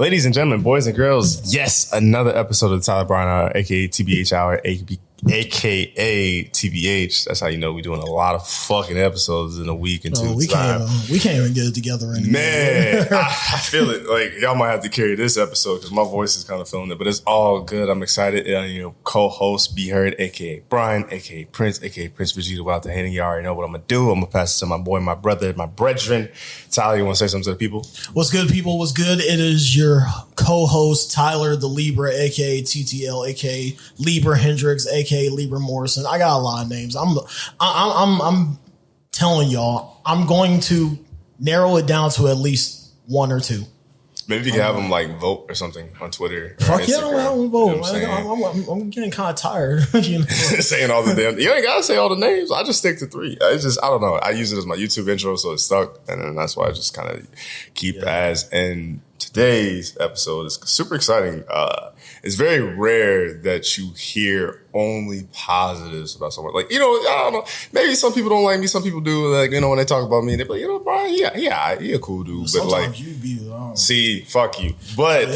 Ladies and gentlemen, boys and girls, yes, another episode of the Tyler Bryan Hour, aka TBH Hour, aka TBH. That's how you know we're doing a lot of fucking episodes in a week and 2 we can't even get it together anymore. Man, I feel it. Like, y'all might have to carry this episode because my voice is kind of feeling it, but it's all good. I'm excited. Co-host Be Heard, aka Brian, aka Prince, aka Prince Vegeta. Without the handing, you already know what I'm gonna do. I'm gonna pass it to my boy, my brother, my brethren. Tyler, you want to say something to the people? What's good, people? What's good? It is your co-host Tyler the Libra, aka TTL, aka Libra Hendricks, aka Libra Morrison. I got a lot of names. I'm telling y'all, I'm going to narrow it down to at least one or two. Maybe you can have them like vote or something on Twitter. Fuck yeah, I don't have them vote. You know I'm getting kind of tired. You know? Saying all the damn. You ain't gotta say all the names. I just stick to 3. It's just, I don't know. I use it as my YouTube intro, so it stuck, and then that's why I just kind of keep as. And today's episode is super exciting. It's very rare that you hear only positives about someone. Like, I don't know. Maybe some people don't like me. Some people do. Like, when they talk about me, they're like, Brian, yeah, he a cool dude. But like, you be wrong. See, fuck you. But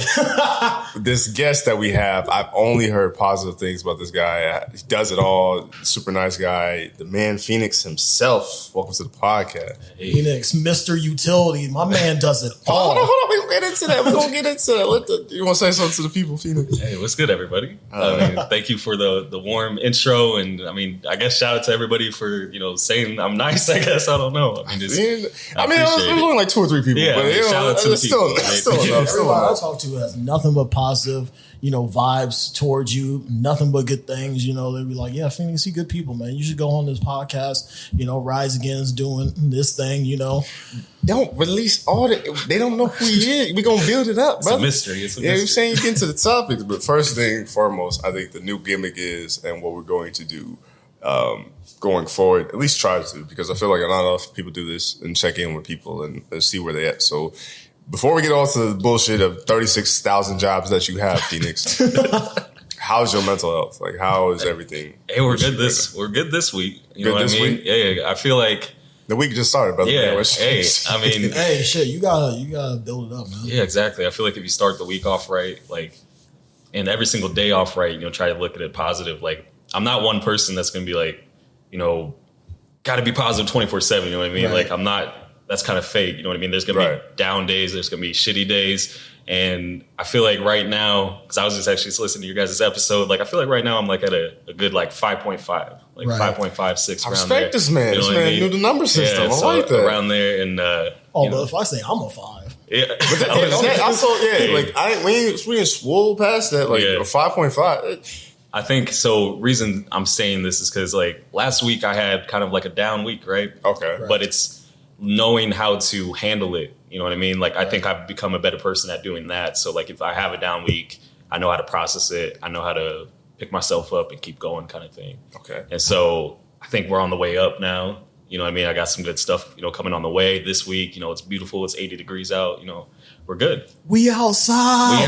this guest that we have, I've only heard positive things about this guy. He does it all. Super nice guy. The man Phoenix himself. Welcome to the podcast. Hey. Phoenix, Mr. Utility. My man does it all. Hold on. We're going to get into that. You want to say something to the people, Phoenix? Hey, what's good, everybody? Thank you for the warm intro, and I guess shout out to everybody for saying I'm nice. I guess I don't know. It was only like 2 or 3 people. Yeah, but shout out to the people. Everybody I talk to has nothing but positive, vibes towards you. Nothing but good things. They'd be like, "Yeah, Phoenix, you good people, man. You should go on this podcast. Rise Against doing this thing. Don't release all the. They don't know who he is. We gonna build it up, brother. It's a mystery. You're saying you get into the topics, but first thing foremost, I think the new gimmick is, and what we're going to do going forward, at least try to, because I feel like not enough people do this and check in with people and see where they at. So before we get on to the bullshit of 36,000 jobs that you have, Phoenix, how's your mental health? Like, how is everything? Hey, we're good this week. You know what I mean? Week? Yeah. I feel like the week just started, brother. Yeah. Hey, hey, shit, you gotta build it up, man. Yeah, exactly. I feel like if you start the week off right, and every single day off right, try to look at it positive. Like, I'm not one person that's gonna be like, got to be positive 24/7. You know what I mean? Right. Like, I'm not. That's kind of fake. You know what I mean? There's gonna be down days. There's gonna be shitty days. And I feel like right now, because I was just actually listening to your guys' episode, I feel like right now I'm at a good 5.5, 5.5, 6 I around respect there. this man. This man knew the number system. Yeah, I like that. Around there, and but if I say I'm a 5, yeah, we ain't swole past that, a 5.5. I think so. Reason I'm saying this is because last week I had kind of a down week, right? Okay, but it's knowing how to handle it. You know what I mean? I think I've become a better person at doing that. So if I have a down week, I know how to process it. I know how to pick myself up and keep going, kind of thing. Okay. And so I think we're on the way up now. You know what I mean? I got some good stuff, coming on the way this week. It's beautiful. It's 80 degrees out. We're good. We outside.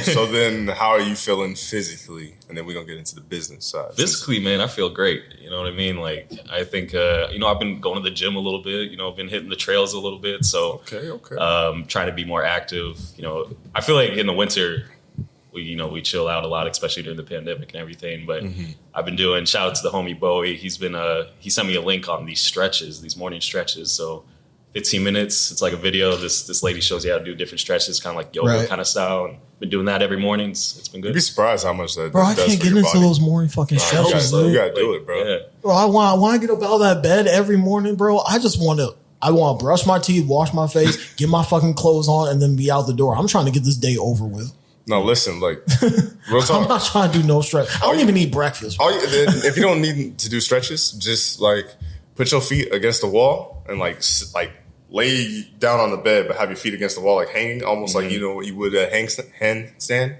So then how are you feeling physically? And then we're going to get into the business side. Physically, man, I feel great. You know what I mean? I think, I've been going to the gym a little bit. I've been hitting the trails a little bit. So trying to be more active. I feel like in the winter, we chill out a lot, especially during the pandemic and everything. But I've been doing, shout out to the homie Bowie. He sent me a link on these morning stretches. So 15 minutes, it's like a video. This lady shows you how to do different stretches, kind of like yoga kind of style. And been doing that every morning. It's been good. You'd be surprised how much that bro, does I can't get into those morning fucking stretches. You gotta do it, bro. Yeah. Bro, I want to get up out of that bed every morning, bro. I want to brush my teeth, wash my face, get my fucking clothes on, and then be out the door. I'm trying to get this day over with. No, listen, real talk. I'm not trying to do no stretch. I don't even eat breakfast. If you don't need to do stretches, just put your feet against the wall and lay down on the bed, but have your feet against the wall, hanging, almost like you would a handstand,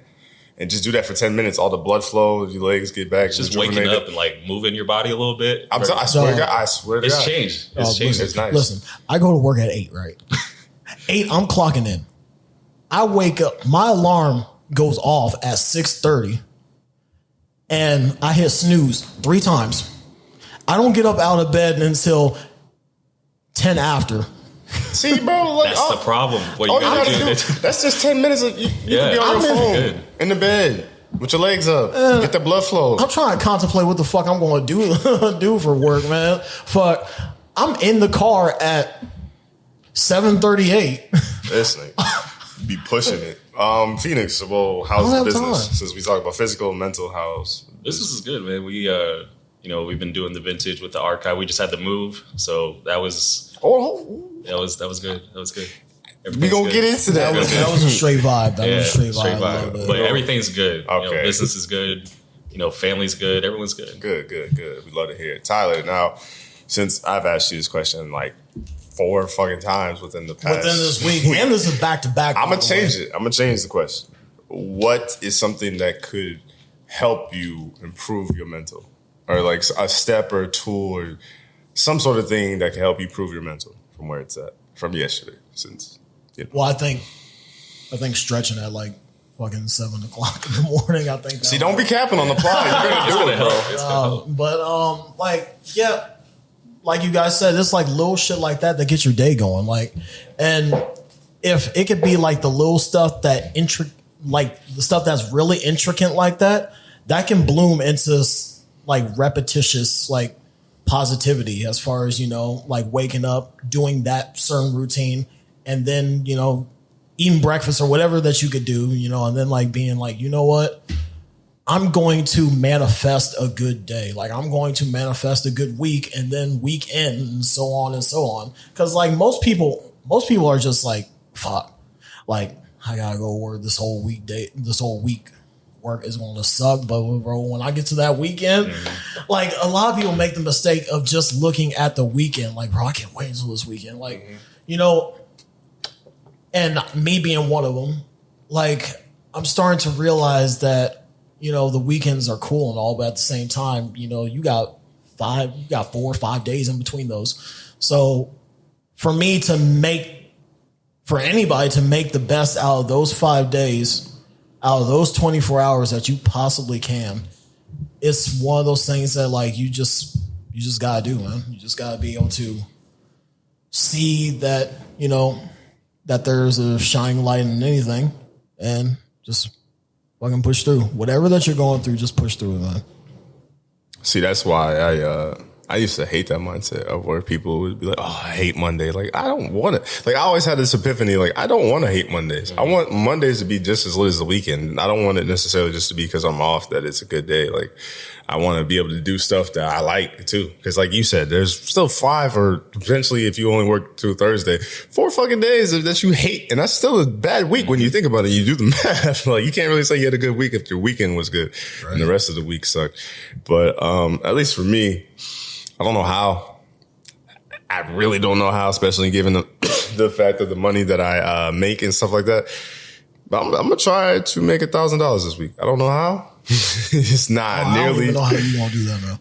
and just do that for 10 minutes. All the blood flow, your legs get back. Just waking up and moving your body a little bit. I swear to God, it's changed. It's changed. It's nice. Listen, I go to work at 8, right? 8, I'm clocking in. I wake up. My alarm goes off at 6:30, and I hit snooze 3 times. I don't get up out of bed until 10 after. See, bro, like, that's the problem. What all you you gotta gotta do, that's just 10 minutes. You can be on your phone in the bed with your legs up. Get the blood flow. I'm trying to contemplate what the fuck I'm going to do for work, man. Fuck, I'm in the car at 7:38. Listen, be pushing it. Phoenix, well, how's the business? Time. Since we talk about physical and mental, business is good, man. We we've been doing the vintage with the archive. We just had to move, so that was that was good. That was good. We gonna get into that. That was a straight vibe. That was a straight vibe. But everything's good. Okay. Business is good. Family's good. Everyone's good. Good. We love to hear it. Tyler, now, since I've asked you this question like 4 fucking times within this week, and this is back to back. I'm gonna change it. I'm gonna change the question. What is something that could help you improve your mental, or like a step or a tool or some sort of thing that can help you improve your mental from where it's at from yesterday? Well, I think stretching at like fucking 7 o'clock in the morning. I think. See, don't be capping on the fly. You're gonna do it, bro. Like you guys said, it's like little shit like that gets your day going. Like, and if it could be like the little stuff like the stuff that's really intricate like that can bloom into like repetitious like positivity as far as, like waking up, doing that certain routine, and then, eating breakfast or whatever that you could do, and then like being like, you know what? I'm going to manifest a good day. Like, I'm going to manifest a good week, and then weekend, and so on and so on. Because like most people are just like, fuck, like I gotta go work this whole week. Work is going to suck, but bro, when I get to that weekend, like a lot of people make the mistake of just looking at the weekend. Like, bro, I can't wait until this weekend. Like, and me being one of them, like I'm starting to realize that. The weekends are cool and all, but at the same time, you got 4 or 5 days in between those. So for anybody to make the best out of those 5 days, out of those 24 hours that you possibly can, it's one of those things that like, you just gotta do, man. You just gotta be able to see that, that there's a shining light in anything and just fucking push through. Whatever that you're going through, just push through it, man. See, that's why I used to hate that mindset of where people would be like, oh, I hate Monday. Like, I don't want to. Like, I always had this epiphany, like, I don't want to hate Mondays. I want Mondays to be just as lit as the weekend. I don't want it necessarily just to be because I'm off that it's a good day. Like, I want to be able to do stuff that I like, too. Because like you said, there's still 5 or potentially, if you only work through Thursday, 4 fucking days that you hate. And that's still a bad week when you think about it. You do the math. Like, you can't really say you had a good week if your weekend was good and the rest of the week sucked. But at least for me, I don't know how. I really don't know how, especially given the fact of the money that I make and stuff like that. But I'm going to try to make $1,000 this week. I don't know how. It's not nearly. I don't even know how you gonna do that, man.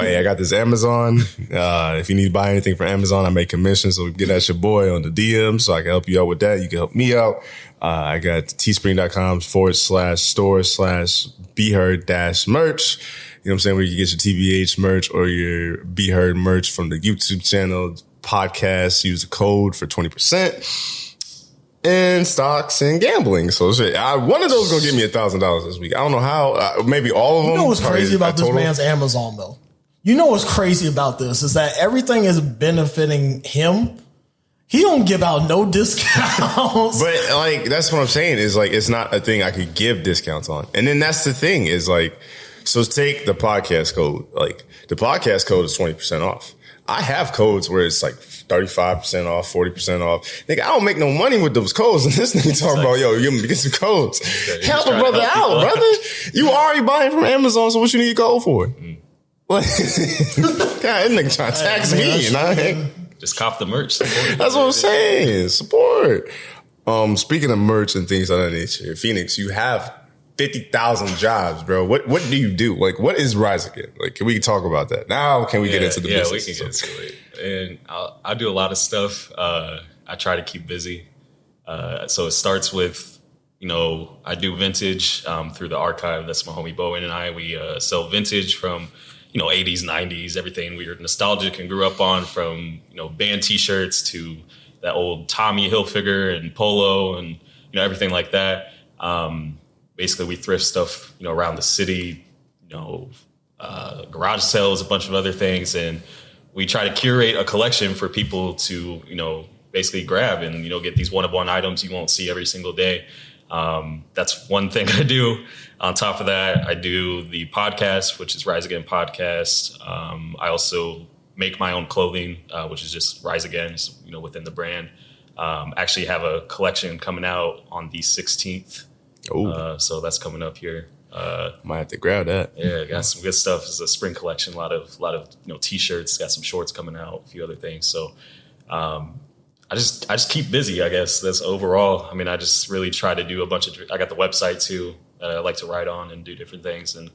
Hey, I got this Amazon. If you need to buy anything from Amazon, I make commissions. So get at your boy on the DM so I can help you out with that. You can help me out. I got teespring.com/store/be heard -merch. You know what I'm saying? Where you can get your TBH merch or your Be Heard merch from the YouTube channel, podcast. Use the code for 20%. And stocks and gambling. So shit, one of those gonna give me $1,000 this week. I don't know how. Maybe all of them. You know what's crazy about this man's Amazon though? You know what's crazy about this is that everything is benefiting him. He don't give out no discounts. But like, that's what I'm saying is like, it's not a thing I could give discounts on. And then that's the thing is like, so take the podcast code. Like the podcast code is 20% off. I have codes where it's like 35% off, 40% off. Nigga, I don't make no money with those codes. And this nigga talking about, yo, you get some codes. Okay, help a brother out, brother. You already buying from Amazon, so what you need a code for? What? God, that nigga trying to tax me. Just cop the merch. That's what I'm saying. Support. Speaking of merch and things of that nature, Phoenix, you have 50,000 jobs, bro. What do you do? Like, what is Rise Again? Like, can we talk about that? Now, can we get into the business? Yeah, we can get into it. And I do a lot of stuff. I try to keep busy. So it starts with, I do vintage through the archive. That's my homie Bowen and I. We sell vintage from, 80s, 90s, everything we were nostalgic and grew up on, from, band T-shirts to, that old Tommy Hilfiger and Polo and, everything like that. Basically, we thrift stuff, around the city, garage sales, a bunch of other things. And we try to curate a collection for people to, basically grab and, get these one-of-one items you won't see every single day. That's one thing I do. On top of that, I do the podcast, which is Rise Again Podcast. I also make my own clothing, which is just Rise Again, within the brand. Actually have a collection coming out on the 16th. So that's coming up here. Might have to grab that. Yeah, got some good stuff. It's a spring collection, a lot of t-shirts, got some shorts coming out, a few other things. So I just keep busy, I guess. That's overall. I mean, I just really try to do I got the website too that I like to write on and do different things and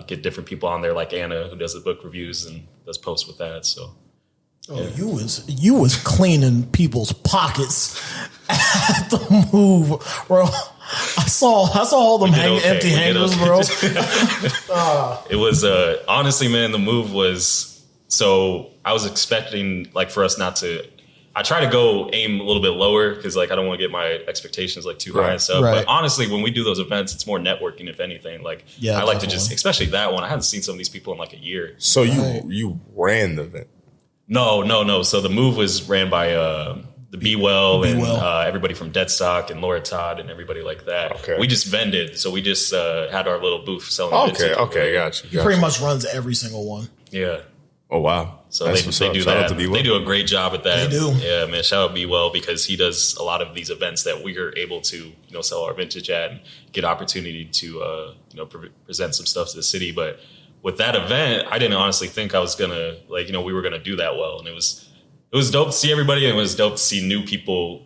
get different people on there like Anna, who does the book reviews and does posts with that. So yeah. You was cleaning people's pockets at the move, bro. I saw all them empty hangers, bro. It was honestly, man, the move was, so I was expecting for us not to. I try to aim a little bit lower because I don't want to get my expectations too high and stuff. Right. But honestly, when we do those events, it's more networking, if anything. I like to just, especially that one. I haven't seen some of these people in a year. So you ran the event? No. So the move was ran by the Be Well and everybody from Deadstock and Laura Todd and everybody like that. Okay. We just vended. So we just had our little booth selling. Okay, gotcha. He pretty much runs every single one. Yeah. Oh, wow. So they do that. They do a great job at that. They do. Yeah, man. Shout out Be Well because he does a lot of these events that we are able to, sell our vintage at and get opportunity to, present some stuff to the city. But with that event, I didn't honestly think I was gonna we were gonna do that well, and it was dope to see everybody, and it was dope to see new people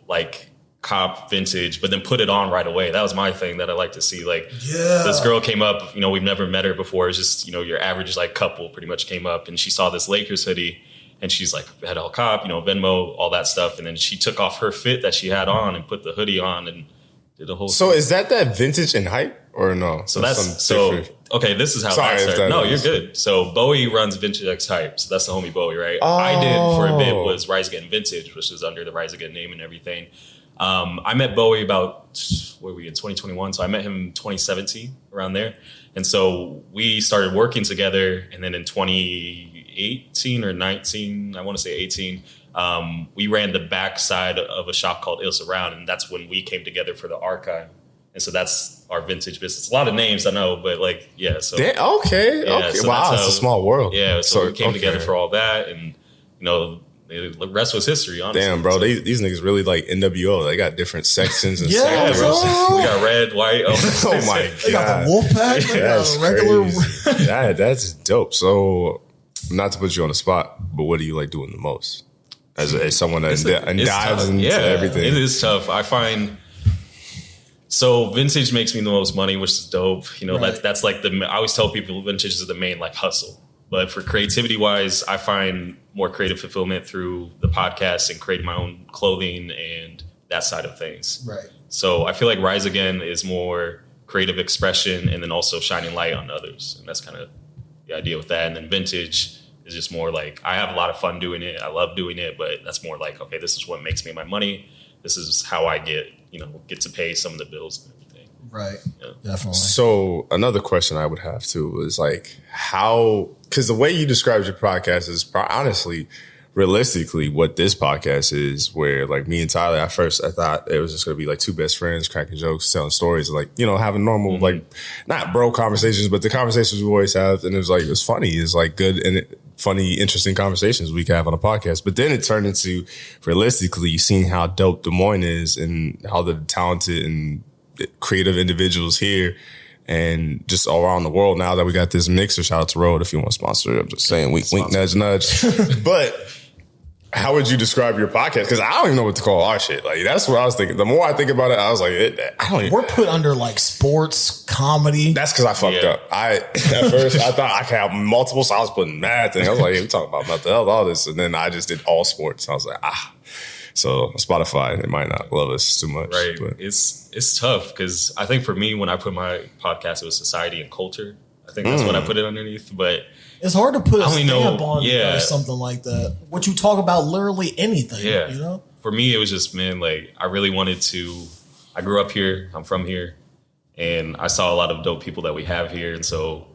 cop vintage, but then put it on right away. That was my thing that I like to see. This girl came up, we've never met her before. It's just, your average couple pretty much came up and she saw this Lakers hoodie and she's had all cop, Venmo, all that stuff. And then she took off her fit that she had on and put the hoodie on and did the whole thing. Is that vintage and hype or no? So okay, this is how that started. No, you're good. So Bowie runs Vintage X Hype. So that's the homie Bowie, right? Oh. I did for a bit was Rise Again Vintage, which is under the Rise Again name and everything. I met Bowie about, where were we in 2021? So I met him in 2017, around there. And so we started working together. And then in 2018 or 19, I want to say 18, we ran the backside of a shop called Il Surround. And that's when we came together for the archive. And so that's our vintage business. A lot of names I know, but yeah. So okay. So wow, it's a small world. Yeah. So we came together for all that. And, the rest was history, honestly. Damn, bro. These niggas really like NWO. They got different sections and sections. We got red, white. Oh my God. They got the wolf pack. That's regular. That's dope. So, not to put you on the spot, but what do you like doing the most? As someone that dives into everything. It is tough. I find... So vintage makes me the most money, which is dope. Right. That's I always tell people vintage is the main hustle. But for creativity wise, I find more creative fulfillment through the podcast and creating my own clothing and that side of things. Right. So I feel like Rise Again is more creative expression and then also shining light on others. And that's kind of the idea with that. And then vintage is just more I have a lot of fun doing it. I love doing it, but that's more okay, this is what makes me my money. This is how I get to pay some of the bills and everything. Right. Yeah. Definitely. So another question I would have too is how, because the way you described your podcast is honestly, realistically, what this podcast is, where me and Tyler, at first I thought it was just going to be two best friends cracking jokes, telling stories, having normal, not bro conversations, but the conversations we always have. And it was funny. It's good and funny, interesting conversations we can have on a podcast. But then it turned into, realistically, seeing how dope Des Moines is and how the talented and creative individuals here and just all around the world. Now that we got this mixer, shout out to Road if you want to sponsor. I'm just saying, wink, wink, nudge, nudge. But how would you describe your podcast? Because I don't even know what to call our shit. That's what I was thinking. The more I think about it, I was we're put under sports, comedy. That's because I fucked up. At first I thought I could have multiple, so I was putting mad things. I was hey, we talking about mental health, all this. And then I just did all sports. I was so Spotify, they might not love us too much. Right. But. It's tough because I think for me, when I put my podcast, it was society and culture. I think that's what I put it underneath. But it's hard to put a stamp on or something like that. What you talk about, literally anything. Yeah. for me, it was just, man, like, I really wanted to, I grew up here, I'm from here, and I saw a lot of dope people that we have here. And so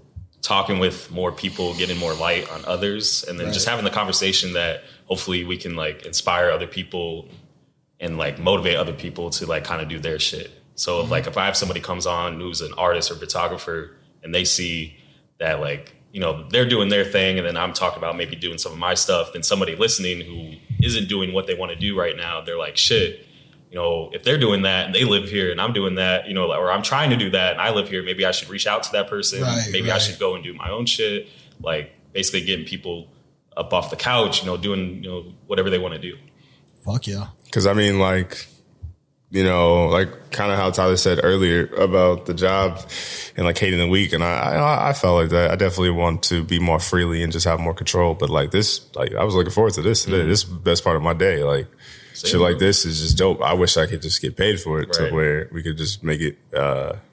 talking with more people, getting more light on others, and then just having the conversation that hopefully we can like inspire other people and like motivate other people to like kind of do their shit. So if I have somebody comes on who's an artist or photographer and they see that like, you know, they're doing their thing and then I'm talking about maybe doing some of my stuff, then somebody listening who isn't doing what they want to do right now, they're like, shit, you know, if they're doing that and they live here and I'm doing that, you know, or I'm trying to do that and I live here, maybe I should reach out to that person. Maybe I should go and do my own shit. Like basically getting people up off the couch, you know, doing, you know, whatever they want to do. Fuck yeah. Because I mean, like, you know, like kind of how Tyler said earlier about the job and like hating the week. And I felt like that. I definitely want to be more freely and just have more control. But like this, like I was looking forward to this today. This is the best part of my day. Like shit like this is just dope. I wish I could just get paid for it to where we could just make it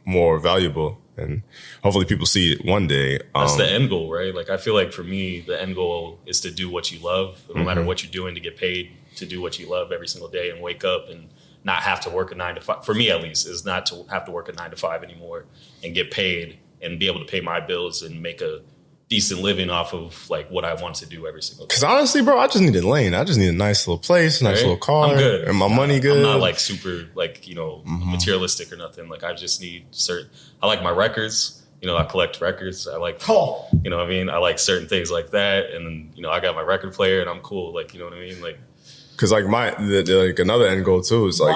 more valuable. And hopefully people see it one day. That's the end goal, right? Like I feel like for me, the end goal is to do what you love, no matter what you're doing, to get paid to do what you love every single day and wake up and not have to work a 9 to 5. For me, at least, is not to have to work a 9 to 5 anymore and get paid and be able to pay my bills and make a decent living off of like what I want to do every single day. Because honestly, bro, I just need a lane. I just need a nice little place, nice little car. I'm good. And my money good. I'm not like super like, you know, materialistic or nothing. Like I just need I like my records. You know, I collect records. I like, you know what I mean? I like certain things like that. And then, you know, I got my record player and I'm cool. Like, you know what I mean? Like, because like like another end goal too is like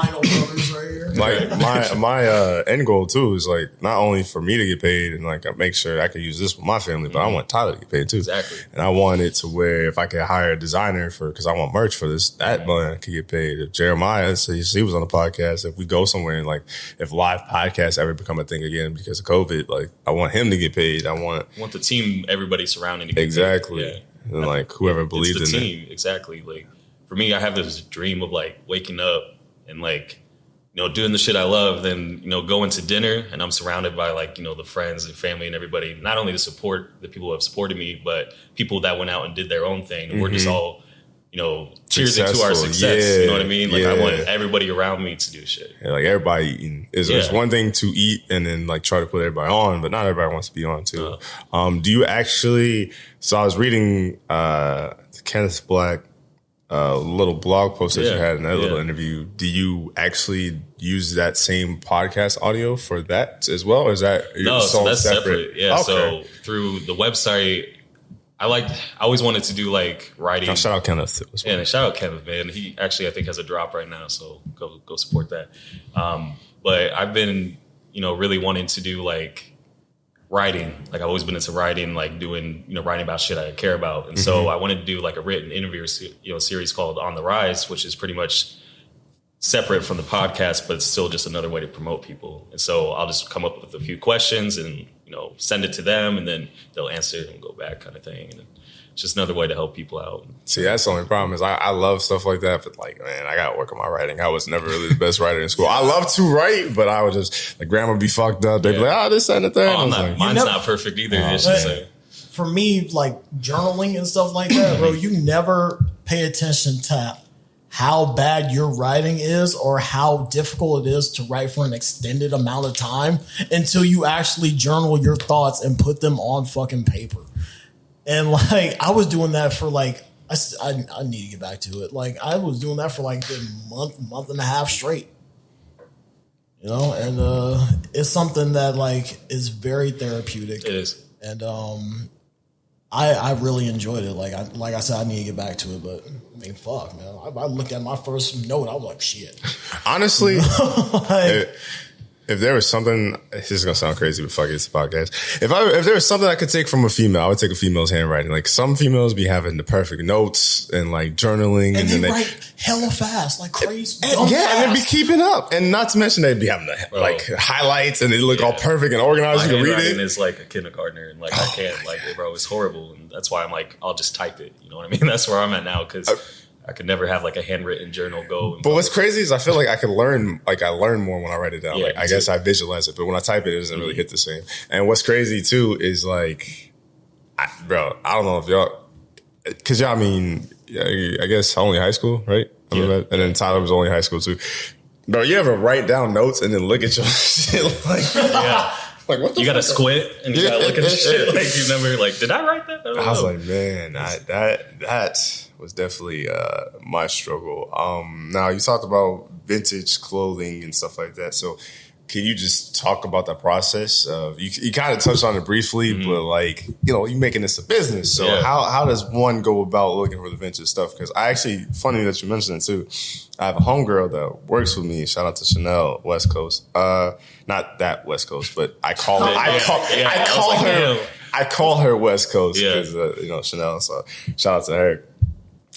my end goal too is like not only for me to get paid and like I make sure I can use this with my family, but I want Tyler to get paid too. Exactly. And I want it to where if I could hire a designer because I want merch for this, that man could get paid. If Jeremiah, so he was on the podcast, if we go somewhere and like if live podcasts ever become a thing again because of COVID, like I want him to get paid. I want the team, everybody surrounding to get exactly. paid. Yeah. And like whoever believes it's in the team. it. Exactly. Like for me, I have this dream of like waking up and like, you know, doing the shit I love, then, you know, going to dinner and I'm surrounded by like, you know, the friends and family and everybody, not only to support the people who have supported me, but people that went out and did their own thing. And we're just all, you know, cheersing to our success. You know what I mean? Like I want everybody around me to do shit. Yeah, like everybody eating. It's one thing to eat and then like try to put everybody on, but not everybody wants to be on too. Do you actually, so I was reading Kenneth Black little blog post that you had in that little interview. Do you actually use that same podcast audio for that as well? Or is that so that's separate? Yeah. Okay. So through the website, I always wanted to do like writing. Shout out Kenneth. Yeah, shout out Kenneth, man. He actually I think has a drop right now, so go support that. But I've been, you know, really wanting to do like writing. Like I've always been into writing, like doing, you know, writing about shit I care about. And so I wanted to do like a written interview, you know, series called On the Rise, which is pretty much separate from the podcast, but it's still just another way to promote people. And so I'll just come up with a few questions and, you know, send it to them and then they'll answer it and go back kind of thing. And it's just another way to help people out. See, that's the only problem is I love stuff like that, but like, man, I got to work on my writing. I was never really the best writer in school. I love to write, but I would just, like, grammar be fucked up. They'd be like, this and the thing. Mine's not perfect either. For me, like journaling and stuff like that, bro, you never pay attention to how bad your writing is or how difficult it is to write for an extended amount of time until you actually journal your thoughts and put them on fucking paper. And like, I was doing that for like, I need to get back to it. Like I was doing that for like a month and a half straight, you know? And, it's something that like is very therapeutic. It is. And, I really enjoyed it. Like I said, I need to get back to it, but I mean, fuck, man. I looked at my first note, I was like, shit. Honestly, if there was something, this is gonna sound crazy, but fuck it, it's a podcast. If there was something I could take from a female, I would take a female's handwriting. Like some females be having the perfect notes and like journaling, and then they write hella fast, like crazy. And they be keeping up, and not to mention they'd be having the like highlights, and they look all perfect and organized. You can read it. It's like a kindergartner, and like I can't, like, bro, it's horrible, and that's why I'm like, I'll just type it. You know what I mean? That's where I'm at now because I could never have like a handwritten journal go. But what's crazy is I feel like I could learn, like I learn more when I write it down. Like I guess I visualize it, but when I type it, it doesn't really hit the same. And what's crazy too is like, bro, I don't know if y'all, cause y'all, I mean, I guess only high school, right? And then Tyler was only high school too. Bro, you ever write down notes and then look at your shit like, like what the you gotta squint and you gotta look at the shit like you never like, did I write that? I was like, man, that was definitely my struggle. Now you talked about vintage clothing and stuff like that. So can you just talk about that process? You kind of touched on it briefly, but like, you know, you making this a business. So how does one go about looking for the vintage stuff? Because I actually, funny that you mentioned it too. I have a homegirl that works with me. Shout out to Chanel, West Coast. Not that West Coast, but I call her. I call her West Coast because you know, Chanel. So shout out to her.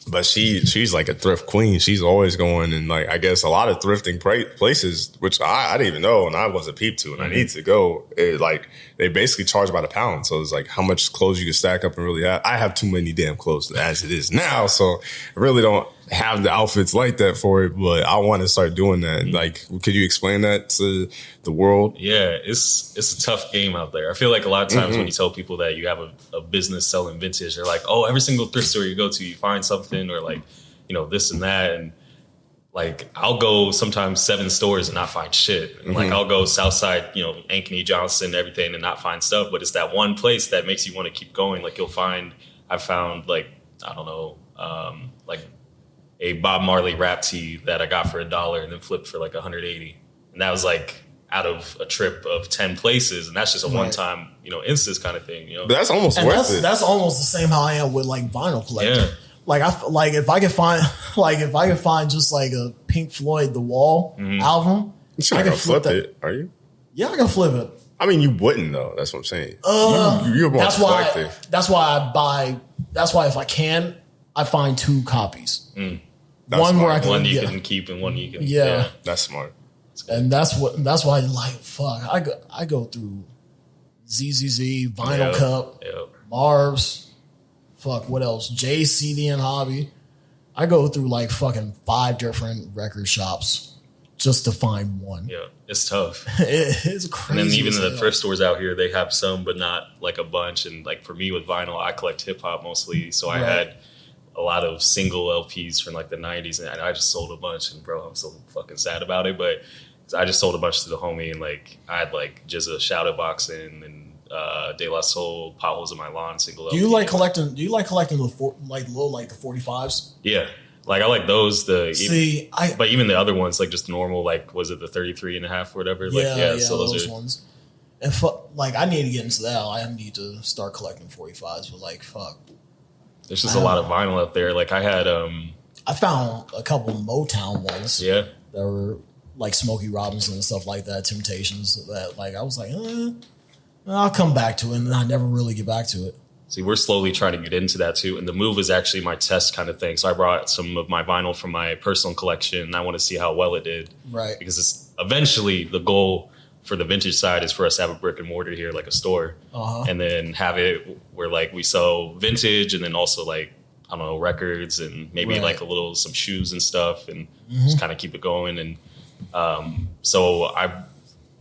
But she's like a thrift queen. She's always going, and like I guess a lot of thrifting places, which I didn't even know, and I wasn't peep to, and I need to go. Like they basically charge by the pound, so it's like how much clothes you can stack up and really have. I have too many damn clothes as it is now, so I really don't have the outfits like that for it. But I want to start doing that. Like, could you explain that to the world? Yeah, it's a tough game out there. I feel like a lot of times when you tell people that you have a business selling vintage, they're like, oh, every single thrift store you go to, you find something, or like, you know, this and that. And like, I'll go sometimes 7 stores and not find shit. And like, I'll go Southside, you know, Ankeny, Johnson, everything, and not find stuff. But it's that one place that makes you want to keep going. Like I found like, I don't know, like a Bob Marley rap tee that I got for $1 and then flipped for like 180. And that was like out of a trip of 10 places. And that's just a one-time, you know, instance kind of thing, you know. But that's almost worth it. That's almost the same how I am with like vinyl collecting. Yeah. Like if I could find just like a Pink Floyd The Wall album, I can flip it. Are you? Yeah, I can flip it. I mean, you wouldn't though. That's what I'm saying. You're more collective. That's why I buy. That's why if I can, I find 2 copies. One smart. Where I can, one you can keep and one you can. Yeah, that's smart. And that's why like fuck. I go through ZZZ, Vinyl Cup, Marbs. Fuck, what else? JCD and Hobby. I go through like fucking 5 different record shops just to find one. Yeah, it's tough. It's crazy. And then even the thrift stores out here, they have some, but not like a bunch. And like for me with vinyl, I collect hip hop mostly. So I had a lot of single LPs from like the 90s, and I just sold a bunch. And bro, I'm so fucking sad about it. But I just sold a bunch to the homie, and like I had like just a Shadow Boxing and De La Soul, Potholes in My Lawn single LP. Do you like collecting the the 45s? Yeah. Like I like those. But even the other ones, like just normal, like was it the 33 and a half or whatever? Like, so those ones. And like I need to get into that. I need to start collecting 45s. But like fuck, there's just a lot of vinyl out there. Like I had, I found a couple Motown ones. Yeah, that were like Smokey Robinson and stuff like that. Temptations. That like I was like, I'll come back to it, and I never really get back to it. See, we're slowly trying to get into that too. And the move is actually my test kind of thing. So I brought some of my vinyl from my personal collection, and I want to see how well it did. Right. Because it's eventually the goal for the vintage side is for us to have a brick and mortar here, like a store. And then have it where like we sell vintage and then also like, I don't know, records and maybe like some shoes and stuff, and just kind of keep it going. And so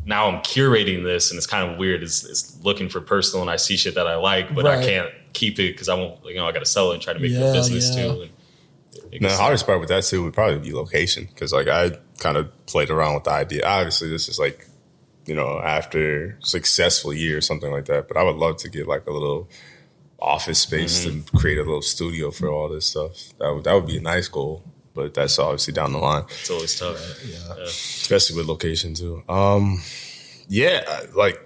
now I'm curating this, and it's kind of weird. It's looking for personal, and I see shit that I like, but I can't keep it because I won't. I got to sell it and try to make it a business too. And the hardest part with that too would probably be location, because like I kind of played around with the idea. Obviously, this is like after successful year or something like that. But I would love to get like a little office space to create a little studio for all this stuff. That would be a nice goal. But that's obviously down the line. It's always tough. Yeah. Especially with location too. Like,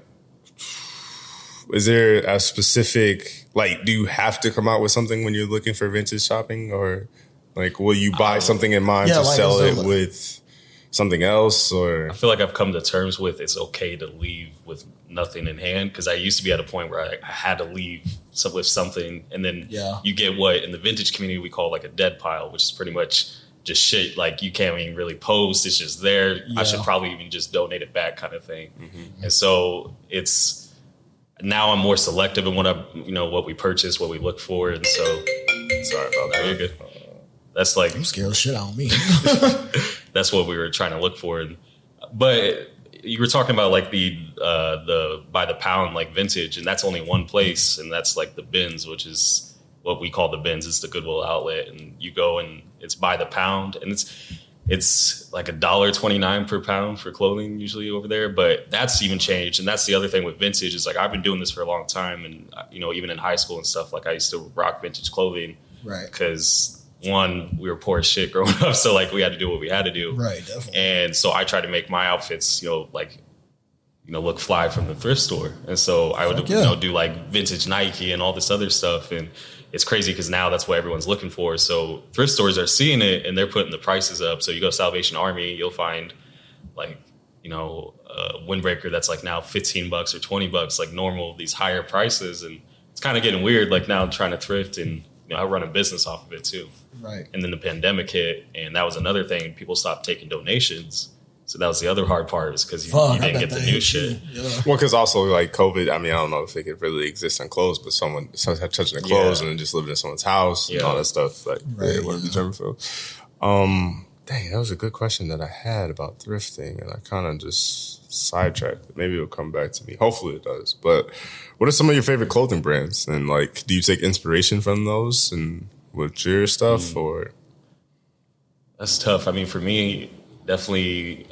is there a specific, like, do you have to come out with something when you're looking for vintage shopping? Or like, will you buy something in mind to sell it with something else? Or I feel like I've come to terms with it's okay to leave with nothing in hand, because I used to be at a point where I had to leave with something, and then you get what in the vintage community we call like a dead pile, which is pretty much just shit like you can't even really post. It's just there. I should probably even just donate it back, kind of thing. And so it's now I'm more selective in what we purchase, what we look for, and so sorry about that. You're good. That's like you scared the shit out of me. That's what we were trying to look for, but you were talking about like the by the pound like vintage, and that's only one place, and that's like the bins, which is what we call the bins. It's the Goodwill outlet, and you go and it's by the pound, and it's like $1.29 per pound for clothing usually over there. But that's even changed, and that's the other thing with vintage is like I've been doing this for a long time, and even in high school and stuff, like I used to rock vintage clothing, right? Because one, we were poor as shit growing up, so like we had to do what we had to do, right? Definitely. And so I tried to make my outfits, look fly from the thrift store, and so I would do like vintage Nike and all this other stuff, and it's crazy because now that's what everyone's looking for. So thrift stores are seeing it and they're putting the prices up. So you go to Salvation Army, you'll find like, a windbreaker that's like now $15 or $20, like normal, these higher prices. And it's kind of getting weird, like now trying to thrift and, I run a business off of it too. Right. And then the pandemic hit and that was another thing. People stopped taking donations. So that was the other hard part is because you didn't get the new shit. Yeah. Well, because also like COVID, I mean, I don't know if it could really exist on clothes, but someone touching the clothes and then just living in someone's house and all that stuff, like it wouldn't be germ-filled. Dang, that was a good question that I had about thrifting, and I kind of just sidetracked it. Maybe it'll come back to me. Hopefully it does. But what are some of your favorite clothing brands? And like, do you take inspiration from those and with your stuff or? That's tough. I mean, for me, definitely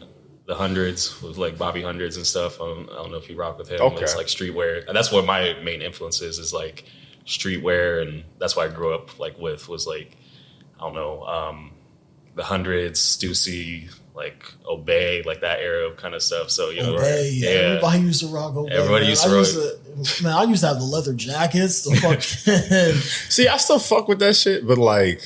the hundreds with like Bobby Hundreds and stuff. I don't know if you rock with him. Okay. It's like streetwear. And that's what my main influence is like streetwear. And that's why I grew up like was like, I don't know, the hundreds, Stussy, like Obey, like that era of kind of stuff. So, Obey, yeah. Everybody used to rock Obey. Everybody used to rock. I used to have the leather jackets. The fucking See, I still fuck with that shit, but like,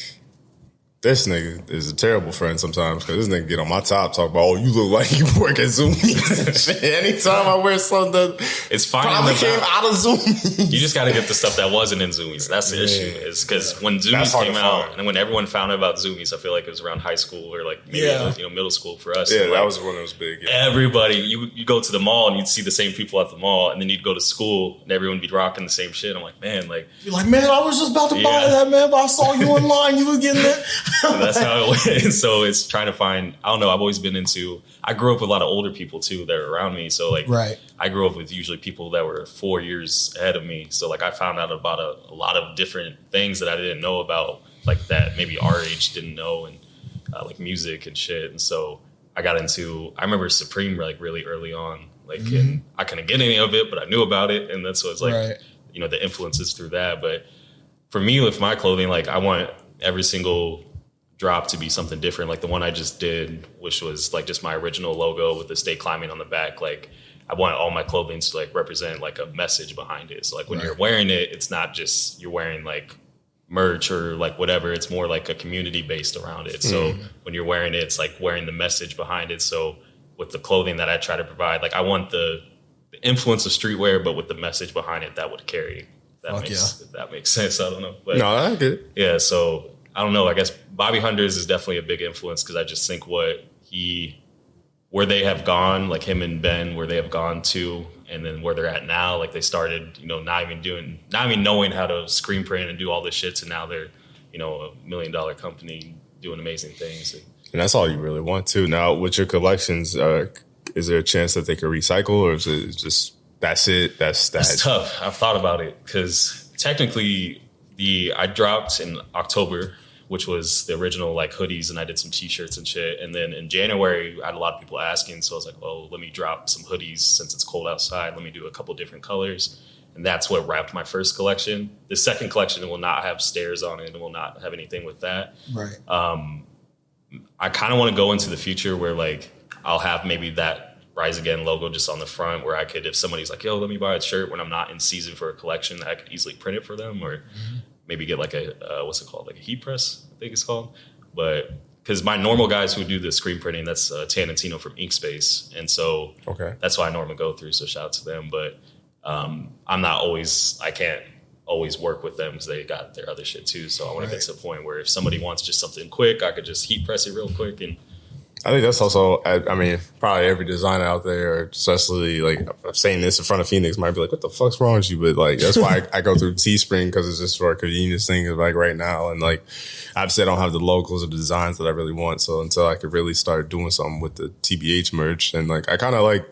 this nigga is a terrible friend sometimes because this nigga get on my top talk about, oh, you look like you work at Zoomies and shit. Anytime I wear something that it's fine probably came out of Zoomies. You just got to get the stuff that wasn't in Zoomies. That's the issue is because when Zoomies came out and when everyone found out about Zoomies, I feel like it was around high school or like maybe middle school for us. Yeah, and that was when it was big. Yeah. Everybody, you go to the mall and you'd see the same people at the mall and then you'd go to school and everyone would be rocking the same shit. I'm like, man, like. You're like, man, I was just about to buy that, man, but I saw you online. You were getting it. That's how it went. So it's trying to find, I don't know, I've always been into, I grew up with a lot of older people too that are around me. So like, I grew up with usually people that were 4 years ahead of me. So like I found out about a lot of different things that I didn't know about, like that maybe our age didn't know, and like music and shit. And so I got into, I remember Supreme like really early on, like, and I couldn't get any of it, but I knew about it. And that's what's like, the influences through that. But for me with my clothing, like I want every single drop to be something different, like the one I just did, which was like just my original logo with the Stay Climbing on the back. Like I want all my clothing to like represent like a message behind it. So like when you're wearing it, it's not just you're wearing like merch or like whatever. It's more like a community based around it. So when you're wearing it, it's like wearing the message behind it. So with the clothing that I try to provide, like I want the influence of streetwear, but with the message behind it that would carry. If that makes sense. I don't know. But, no, I get it. Yeah, so I don't know. I guess Bobby Hundreds is definitely a big influence because I just think where they have gone, like him and Ben, where they have gone to, and then where they're at now. Like they started, not even knowing how to screen print and do all this shit, to now they're, a $1 million company doing amazing things. And that's all you really want too. Now with your collections, is there a chance that they could recycle, or is it just that's it? That's tough. I've thought about it because technically I dropped in October, which was the original like hoodies, and I did some t-shirts and shit. And then in January, I had a lot of people asking. So I was like, well, let me drop some hoodies since it's cold outside. Let me do a couple different colors. And that's what wrapped my first collection. The second collection will not have stairs on it. It will not have anything with that. Right. I kind of want to go into the future where like I'll have maybe that Rise Again logo just on the front, where I could, if somebody's like, yo, let me buy a shirt when I'm not in season for a collection, I could easily print it for them, or maybe get like a, what's it called? Like a heat press, I think it's called. But because my normal guys who do the screen printing, that's Tarantino from Inkspace. And so that's what I normally go through. So shout out to them. But I can't always work with them because they got their other shit too. So I want to get to a point where if somebody wants just something quick, I could just heat press it real quick. And I think that's also, I mean, probably every designer out there, especially like I'm saying this in front of Phoenix, might be like, what the fuck's wrong with you? But like, that's why I go through Teespring, because it's just for a convenience thing like right now. And like I've said, I don't have the logos or the designs that I really want. So until I could really start doing something with the TBH merch, and like I kind of like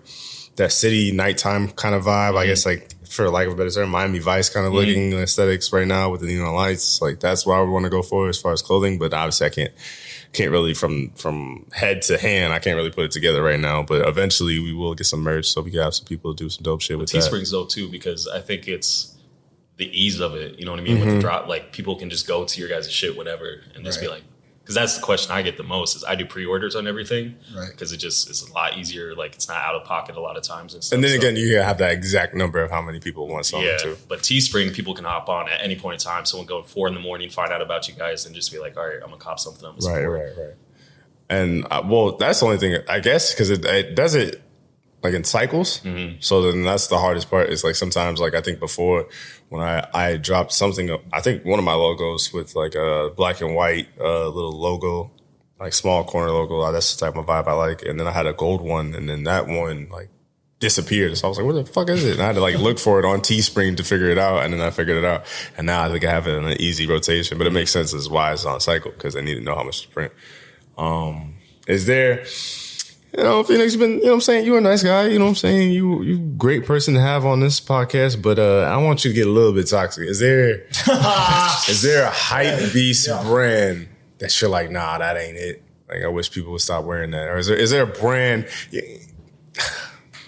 that city nighttime kind of vibe. I guess like for lack of a better term, Miami Vice kind of looking aesthetics right now with the neon lights. Like that's what I would want to go for as far as clothing. But obviously, I can't really from head to hand. I can't really put it together right now. But eventually, we will get some merch so we can have some people do some dope shit with that. Teespring's dope too because I think it's the ease of it. You know what I mean? With the drop, like people can just go to your guys' shit whenever and just be like. Because that's the question I get the most is I do pre-orders on everything because it just is a lot easier. Like it's not out of pocket a lot of times. And stuff. And then again, you have that exact number of how many people want something too. But Teespring, people can hop on at any point in time. Someone go at 4 a.m, find out about you guys and just be like, all right, I'm going to cop something. I'm gonna right. And well, that's the only thing I guess because it does it like in cycles. So then that's the hardest part is like sometimes like I think before when I dropped something, I think one of my logos with like a black and white little logo, like small corner logo. That's the type of vibe I like. And then I had a gold one and then that one like disappeared. So I was like, what the fuck is it? And I had to like look for it on Teespring to figure it out. And then I figured it out. And now I think I have it in an easy rotation, but it makes sense as why it's on cycle because I need to know how much to print. Is there... Phoenix, you've been, you know what I'm saying? You're a nice guy, you know what I'm saying? You great person to have on this podcast, but I want you to get a little bit toxic. Is there a hype beast brand that you're like, nah, that ain't it? Like, I wish people would stop wearing that. Or is there a brand,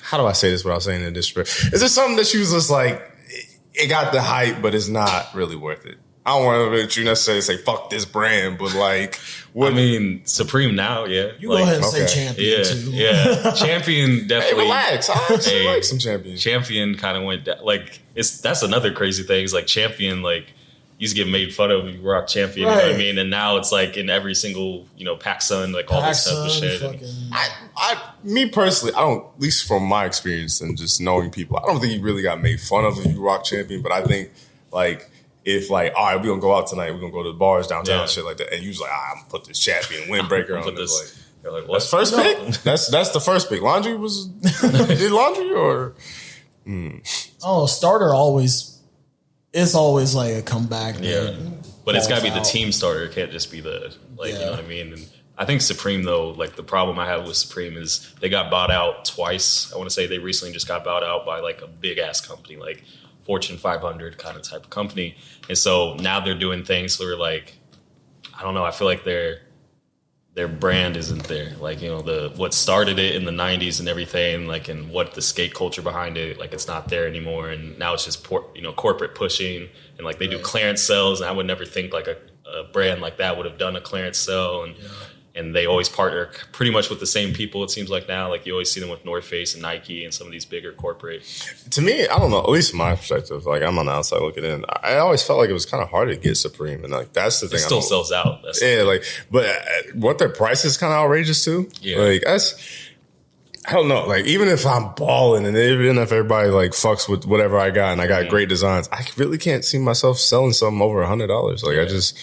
how do I say this without saying it in disrespect? Is there something that you was just like, it got the hype, but it's not really worth it? I don't want to necessarily say fuck this brand, but like, I mean, Supreme now, yeah. You go ahead and say Champion too. Yeah, Champion definitely. Hey, relax. I actually like some Champion. Champion kind of went down. Like, that's another crazy thing. It's like Champion, like, used to get made fun of. You rock Champion, you know what I mean? And now it's like in every single, PacSun, like all this type of shit. Me personally, I don't, at least from my experience and just knowing people, I don't think he really got made fun of if you rock Champion, but I think like, if like, all right, we're going to go out tonight, we're going to go to the bars downtown and shit like that. And you was like, I'm going to put this Champion windbreaker on this. Like, that's first pick? That's the first pick. Laundry was, did Laundry or? Oh, starter it's always like a comeback. Yeah. But it's got to be the team starter. It can't just be the, you know what I mean? And I think Supreme though, like the problem I have with Supreme is they got bought out twice. I want to say they recently just got bought out by like a big ass company, like Fortune 500 kind of type of company. And so now they're doing things where like, I don't know, I feel like their brand isn't there. Like, what started it in the 90s and everything, like, and what the skate culture behind it, like, it's not there anymore. And now it's just, corporate pushing and like they do clearance sales. And I would never think like a brand like that would have done a clearance sale. And they always partner pretty much with the same people, it seems like now. Like, you always see them with North Face and Nike and some of these bigger corporate. To me, I don't know, at least from my perspective, like, I'm on the outside looking in. I always felt like it was kind of hard to get Supreme. And, like, that's the thing. It still sells out. But what their price is kind of outrageous, too. Yeah. Like, I don't know. Like, even if I'm balling and even if everybody, like, fucks with whatever I got and I got great designs, I really can't see myself selling something over $100. Like, I just...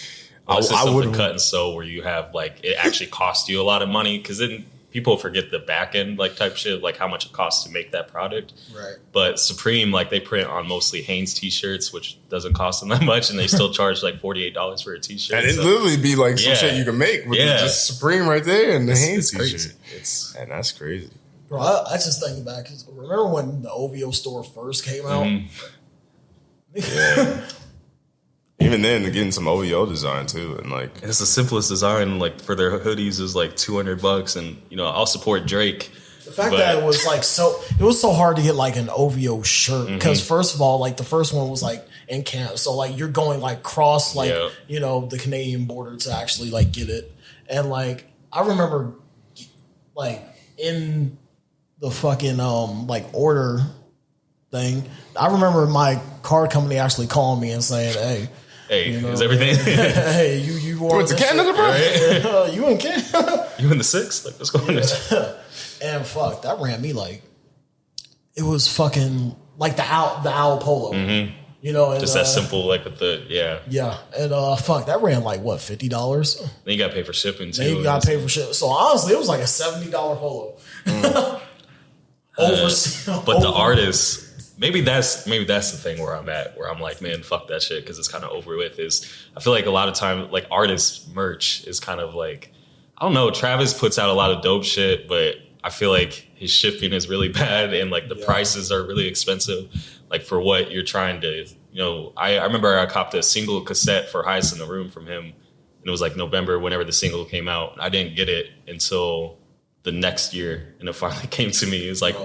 I would cut and sew where you have like it actually costs you a lot of money because then people forget the back end like type shit, like how much it costs to make that product. Right. But Supreme, like they print on mostly Hanes t-shirts, which doesn't cost them that much, and they still charge like $48 for a t-shirt. And it literally be like some shit you can make with just Supreme right there and the Hanes t-shirt. And that's crazy. Bro, I just think back. Remember when the OVO store first came out? Yeah. Even then, getting some OVO design too, and like it's the simplest design. Like for their hoodies is like $200, and I'll support Drake. The fact that it was like it was so hard to get like an OVO shirt because first of all, like the first one was like in Canada, so like you're going like cross like the Canadian border to actually like get it, and like I remember like in the fucking like order thing, I remember my card company actually calling me and saying, "Hey, is everything? Hey, you went to Canada, bro? Right? You in Canada? You in the 6th? Like, what's going on?" And fuck, that ran me like it was fucking like the owl polo. And, just that simple, like with the and fuck, that ran like what $50. Then you got to pay for shipping too. Then you got to pay for shipping. So honestly, it was like a $70 polo. But the artists. Maybe that's the thing where I'm at, where I'm like, man, fuck that shit, because it's kind of over with. Is I feel like a lot of time, like artist merch is kind of like, I don't know. Travis puts out a lot of dope shit, but I feel like his shipping is really bad and like the prices are really expensive, like for what you're trying to, I remember I copped a single cassette for Highest in the Room from him, and it was like November, whenever the single came out. I didn't get it until the next year, and it finally came to me. It was like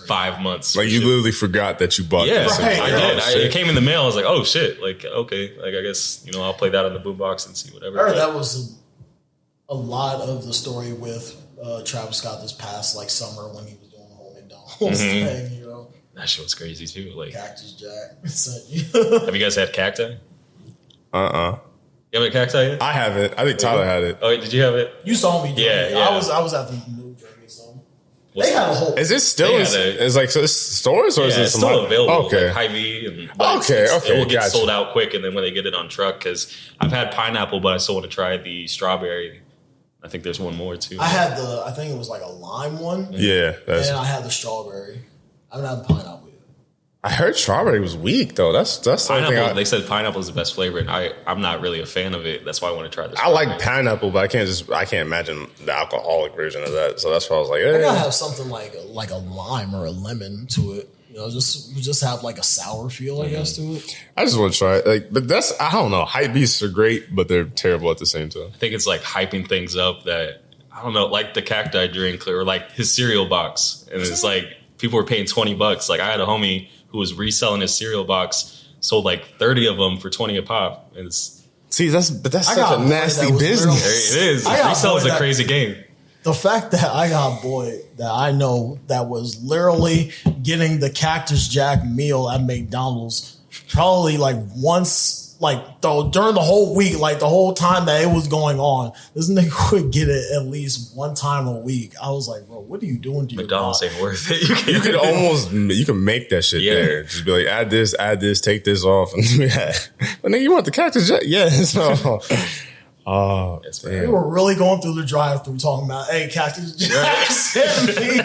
5 months. Like you literally forgot that you bought this. Right. I did. It came in the mail. I was like, oh shit. Like, okay. Like, I guess, I'll play that on the boombox and see whatever. I heard that was a lot of the story with Travis Scott this past like summer when he was doing the whole McDonald's thing, That shit was crazy too. Like Cactus Jack. Have you guys had cacti? You haven't had cacti yet? I haven't. I think Tyler had it. Oh, did you have it? You saw me. Yeah. I was at the New Jersey, so they had a whole. Is it still? It's like so. It's stores or is it it's still available? Okay. Like Hy-Vee and Okay. It will get sold out quick, and then when they get it on truck, because I've had pineapple, but I still want to try the strawberry. I think there's one more too. I think it was like a lime one. Yeah. And I had the strawberry. I haven't had the pineapple yet. I heard strawberry was weak though. That's the only thing. They said pineapple is the best flavor, and I'm not really a fan of it. That's why I want to try this. I like pineapple, but I can't imagine the alcoholic version of that. So that's why I was like, I gotta have something like a lime or a lemon to it. Just have like a sour feel, I guess, to it. I just want to try it. But I don't know. Hype beasts are great, but they're terrible at the same time. I think it's like hyping things up that, I don't know, like the cacti drink or like his cereal box. And it's like people were paying $20. Like I had a homie who was reselling his cereal box, sold like 30 of them for 20 a pop. See, that's such a nasty business. It is. Resell is a crazy game. The fact that I got a boy that I know that was literally getting the Cactus Jack meal at McDonald's probably like once, like during the whole week, like the whole time that it was going on, this nigga would get it at least one time a week. I was like, bro, what are you doing to McDonald's your ain't worth it. You can make that shit there. Just be like, add this, take this off. And but nigga, you want the Cactus Jack? Yeah. So. Oh, we were really going through the drive-thru talking about, hey, Cactus Jack sent me.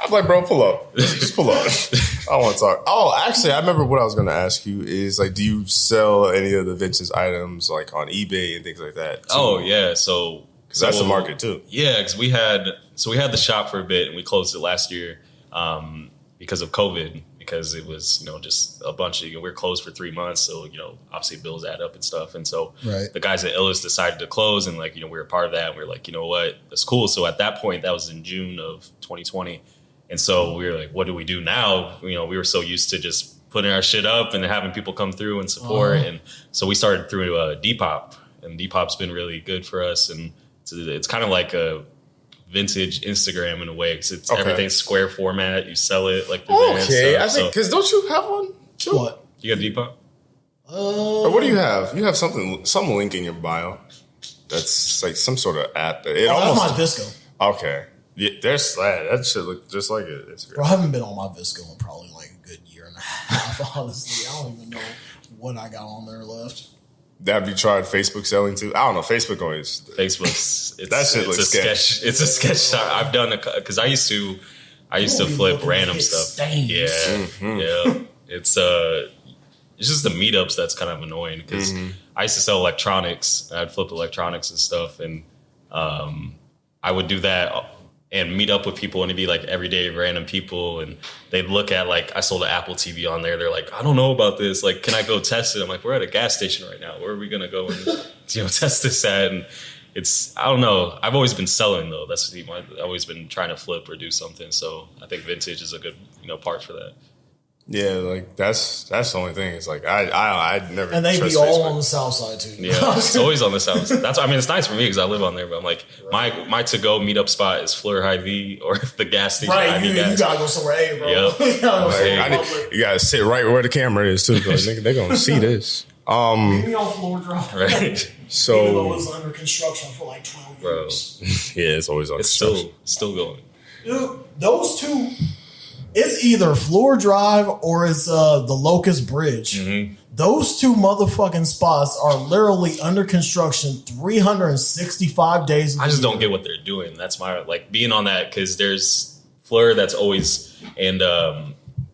I'm like, bro, pull up. Just pull up. I don't want to talk. Oh, actually, I remember what I was going to ask you is like, do you sell any of the vintage items like on eBay and things like that? Too? Oh yeah, so because that's the market too. Yeah, because we had the shop for a bit and we closed it last year because of COVID. Because it was, just a bunch of, we were closed for 3 months. So, obviously bills add up and stuff. And so the guys at Illis decided to close and we were a part of that. And we were like, you know what, that's cool. So at that point, that was in June of 2020. And so we were like, what do we do now? We were so used to just putting our shit up and having people come through and support. And so we started through Depop, and Depop's been really good for us. And it's kind of like a vintage Instagram in a way, because everything's square format. You sell it like the okay. I think because don't you have one too? What? You got Depop? Or what do you have? You have some link in your bio. That's like some sort of app. That's my Visco. Okay. Yeah, there's that shit look just like it. It's bro, I haven't been on my Visco in probably like a good year and a half. Honestly, I don't even know what I got on there left. Have you tried Facebook selling too? I don't know. Facebook always. Facebook's that shit looks sketch. It's a sketch. I've done it because I used to flip random stuff. Yeah, yeah. It's just the meetups that's kind of annoying because I used to sell electronics. I'd flip electronics and stuff, and I would do that and meet up with people, and it'd be like everyday random people, and they'd look at like I sold an Apple TV on there. They're like, I don't know about this. Like, can I go test it? I'm like, we're at a gas station right now. Where are we gonna go and test this at? And I don't know. I've always been selling though. I've always been trying to flip or do something. So I think vintage is a good part for that. Yeah, like that's the only thing. It's like I never. And they be all on the south side too. Yeah, it's always on the south side. It's nice for me because I live on there. But I'm like, my to go meetup spot is Fleur Hy-Vee or the gas station. Right, you gotta go somewhere, hey, bro. Yep. You gotta sit right where the camera is too, because they're gonna see this. Meet me on Floor Drive. Right. So even though it's under construction for like 12 years. Yeah, it's always on. It's still going. Dude, those two. It's either Floor Drive or it's the Locust Bridge. Mm-hmm. Those two motherfucking spots are literally under construction 365 days. I just don't get what they're doing. That's my being on that, because there's Fleur that's always, and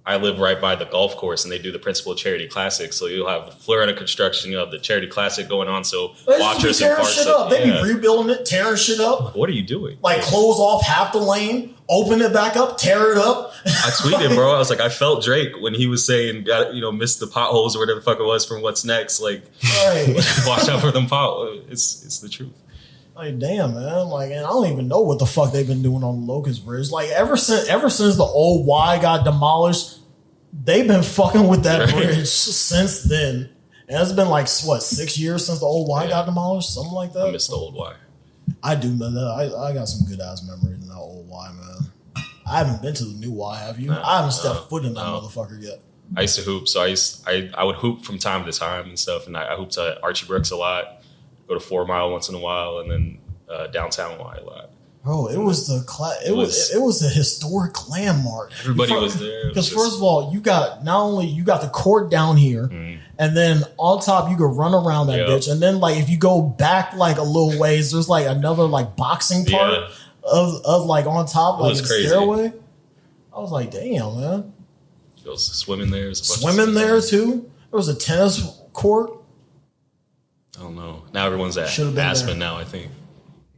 I live right by the golf course, and they do the Principal Charity Classic. So you'll have the Florida construction, you have the Charity Classic going on. So watchers and parks, shit up. They be rebuilding it, tearing shit up. What are you doing? Like close off half the lane, open it back up, tear it up. I tweeted, bro. I was like, I felt Drake when he was saying, missed the potholes or whatever the fuck it was from What's Next. Like, right. Watch out for them potholes. It's the truth. Like, damn, man. Like, and I don't even know what the fuck they've been doing on the Locust Bridge. Like, ever since the old Y got demolished, they've been fucking with that bridge since then. And it's been like, what, 6 years since the old Y got demolished? Something like that? I miss the old Y. I do, man. I got some good-ass memories in that old Y, man. I haven't been to the new Y, have you? I haven't stepped foot in that motherfucker yet. I used to hoop, so I would hoop from time to time and stuff, and I hooped at Archie Brooks a lot. Go to 4 Mile once in a while, and then downtown Y a lot. Bro, it was a historic landmark. Everybody was there. Because first of all, you got the court down here, and then on top you could run around that bitch, and then like if you go back like a little ways, there's like another like boxing part of like on top like the stairway. I was like, damn, man. You go swimming there. Swimming there too. There was a tennis court. I don't know. Now everyone's at Aspen now, I think.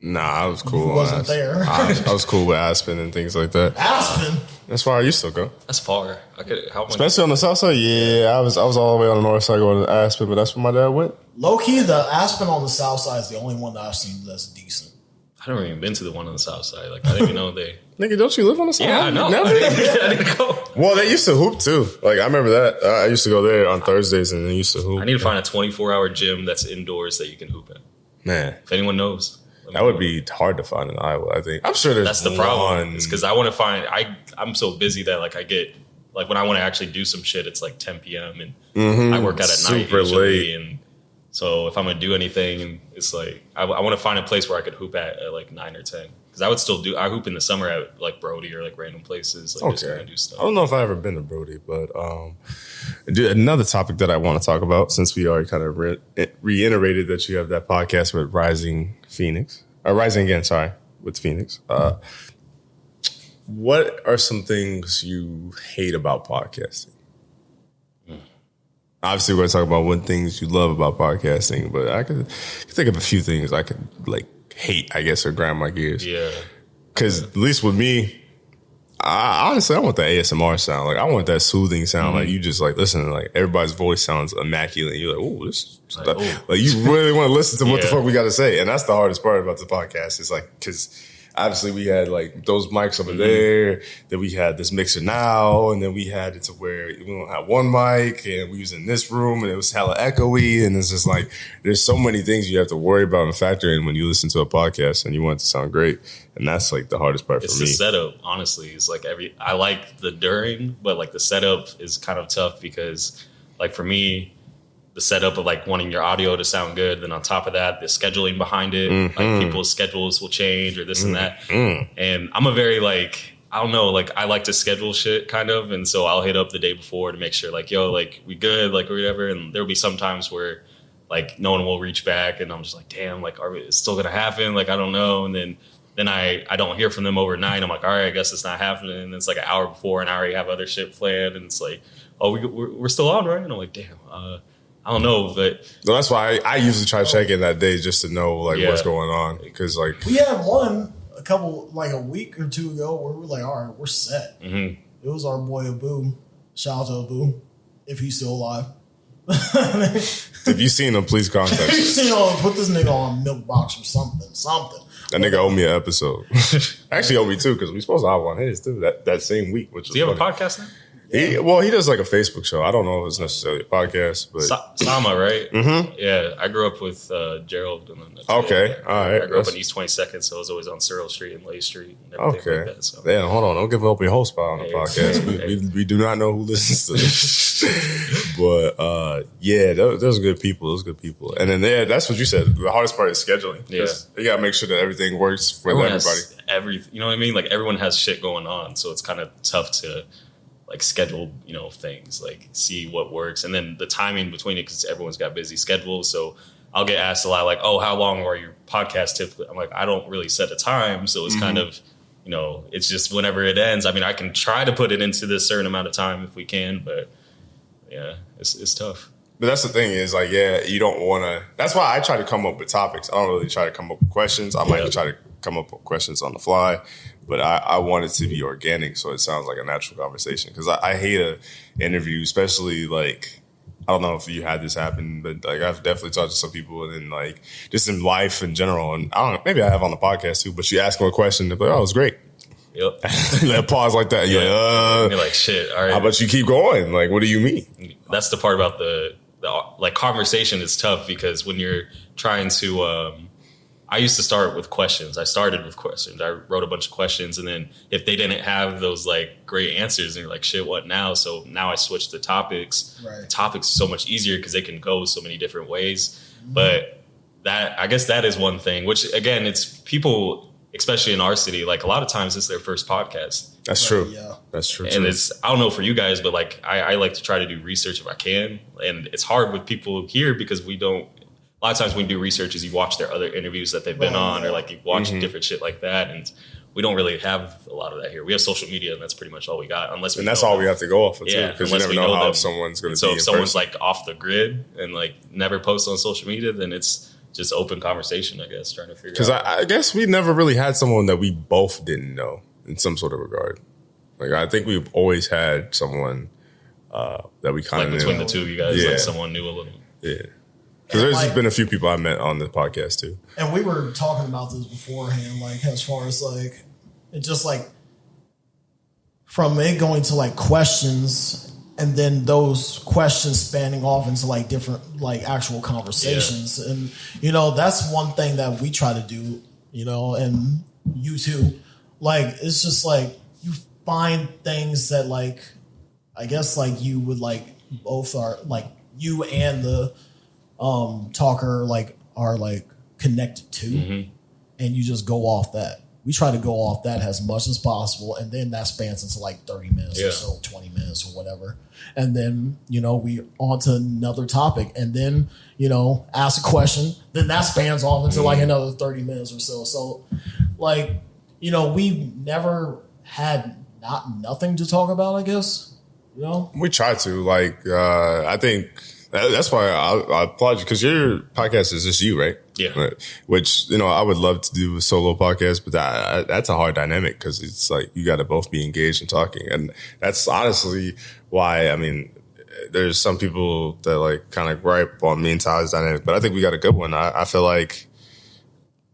Nah, I was cool. I wasn't there. I was cool with Aspen and things like that. Aspen? That's where I used to go. That's far. Especially on the south side. Yeah, I was all the way on the north side going to Aspen, but that's where my dad went. Low key, the Aspen on the south side is the only one that I've seen that's decent. I never even been to the one on the south side. Like I didn't even know they. Nigga, don't you live on the south? Yeah, I know. Never? I didn't go. Well, they used to hoop too. Like I remember that. I used to go there on Thursdays and they used to hoop. I need to find a 24-hour gym that's indoors that you can hoop in. Man, if anyone knows. That would be hard to find in Iowa, I think. I'm sure there's That's the problem. It's because I want to find... I'm so busy that like I get... Like when I want to actually do some shit, it's like 10 p.m. and I work out at night usually. Late. And so if I'm going to do anything, it's like... I want to find a place where I could hoop at like 9 or 10. Because I would still do... I hoop in the summer at like Brody or like random places. Like, okay. Just do stuff. I don't know if I've ever been to Brody, but... another topic that I want to talk about, since we already kind of reiterated that you have that podcast with Rising Again, with Phoenix. What are some things you hate about podcasting? Obviously, we're going to talk about what things you love about podcasting, but I could think of a few things I could like hate, I guess, or grind my gears. Yeah. Because at least with me, honestly, I want the ASMR sound. Like, I want that soothing sound. Like, you just, like, listen, like, everybody's voice sounds immaculate. You're like, oh, this is like, you really want to listen to what the fuck we got to say. And that's the hardest part about the podcast. It's like, because obviously we had, like, those mics over there, then we had this mixer now, and then we had it to where we don't have one mic, and we was in this room, and it was hella echoey, and it's just like, there's so many things you have to worry about and factor in when you listen to a podcast, and you want it to sound great. And that's like the hardest part for me. It's the setup, honestly. It's like I like the during, but like the setup is kind of tough because like for me, the setup of like wanting your audio to sound good. Then on top of that, the scheduling behind it, like people's schedules will change or this and that. And I'm a very like, I don't know, like I like to schedule shit kind of. And so I'll hit up the day before to make sure like, yo, like we good, like or whatever. And there'll be some times where like no one will reach back and I'm just like, damn, like it's still going to happen? Like, I don't know. And then I don't hear from them overnight. I'm like, all right, I guess it's not happening. And it's like an hour before and I already have other shit planned. And it's like, oh, we're still on, right? And I'm like, damn, I don't know. But no, that's why I usually try to check in that day just to know like what's going on. Because like we had one a week or two ago where we were like, all right, we're set. It was our boy Abu. Shout out to Abu, if he's still alive. If you seen him, please contact us. If you seen him, put this nigga on Milk Box or something. That nigga owe me an episode. Actually, owe me two because we supposed to have one his too that same week. Which do you have a podcast now? He does like a Facebook show. I don't know if it's necessarily a podcast, but Sama, right? Yeah, I grew up with Gerald. Okay, all right. I grew up in East 22nd, so I was always on Cyril Street and Lay Street. And everything like that, so. Damn, hold on, don't give up your whole spot on the podcast. We do not know who listens to this, but yeah, those are good people. Those good people, and then that's what you said. The hardest part is scheduling. Yeah, you gotta make sure that everything works for everybody. You know what I mean? Like everyone has shit going on, so it's kind of tough to like schedule, things, like see what works. And then the timing between it, because everyone's got busy schedules. So I'll get asked a lot like, oh, how long are your podcasts typically? I'm like, I don't really set a time. So it's kind of you know, it's just whenever it ends. I mean, I can try to put it into this certain amount of time if we can, but yeah, it's tough. But that's the thing is like, yeah, you don't want to. That's why I try to come up with topics. I don't really try to come up with questions. I might try to come up with questions on the fly, but I want it to be organic, so it sounds like a natural conversation. Because I hate a interview, especially like, I don't know if you had this happen, but like I've definitely talked to some people, and then like just in life in general, and I don't know, maybe I have on the podcast too. But you ask them a question, they're like, "Oh, it was great." Yep. That pause like that. Yeah. You're like, shit. All right. How about you keep going? Like, what do you mean? That's the part about the like conversation is tough because when you're trying to, I used to start with questions. I started with questions. I wrote a bunch of questions, and then if they didn't have those like great answers, and you're like, shit, what now? So now I switched to topics. Right. The topics are so much easier because they can go so many different ways. But that, I guess that is one thing, which again, it's people, especially in our city, like a lot of times it's their first podcast. That's true. Yeah. That's true. And it's, I don't know for you guys, but like I like to try to do research if I can. And it's hard with people here because we don't, a lot of times when we do research is you watch their other interviews that they've been on or like you watch different shit like that. And we don't really have a lot of that here. We have social media and that's pretty much all we got. Unless we and that's all we have to go off of too. Yeah, because you never know how someone's going to be. So if someone's like off the grid and like never posts on social media, then it's just open conversation, I guess, trying to figure out. Because I guess we never really had someone that we both didn't know in some sort of regard. Like, I think we've always had someone that we kind of like between the two of you guys, like someone knew a little. Yeah. Because there's like, been a few people I met on the podcast too. And we were talking about this beforehand, like as far as like, it just like from it going to like questions and then those questions spanning off into like different like actual conversations. Yeah. And, you know, that's one thing that we try to do, you know, and you too. Like, it's just like you find things that like, I guess like you would like both are like you and the talker like are like connected to, and you just go off that. We try to go off that as much as possible, and then that spans into like 30 minutes or so, 20 minutes or whatever. And then, you know, we on to another topic, and then, you know, ask a question, then that spans off into like another 30 minutes or so. So like, you know, we never had nothing to talk about, I guess. You know? We try to, like, I think that's why I applaud you, because your podcast is just you, right? Yeah. Which, you know, I would love to do a solo podcast, but that's a hard dynamic because it's like you got to both be engaged and talking. And that's honestly why, I mean, there's some people that like kind of gripe on me and Tyler's dynamic, but I think we got a good one. I feel like,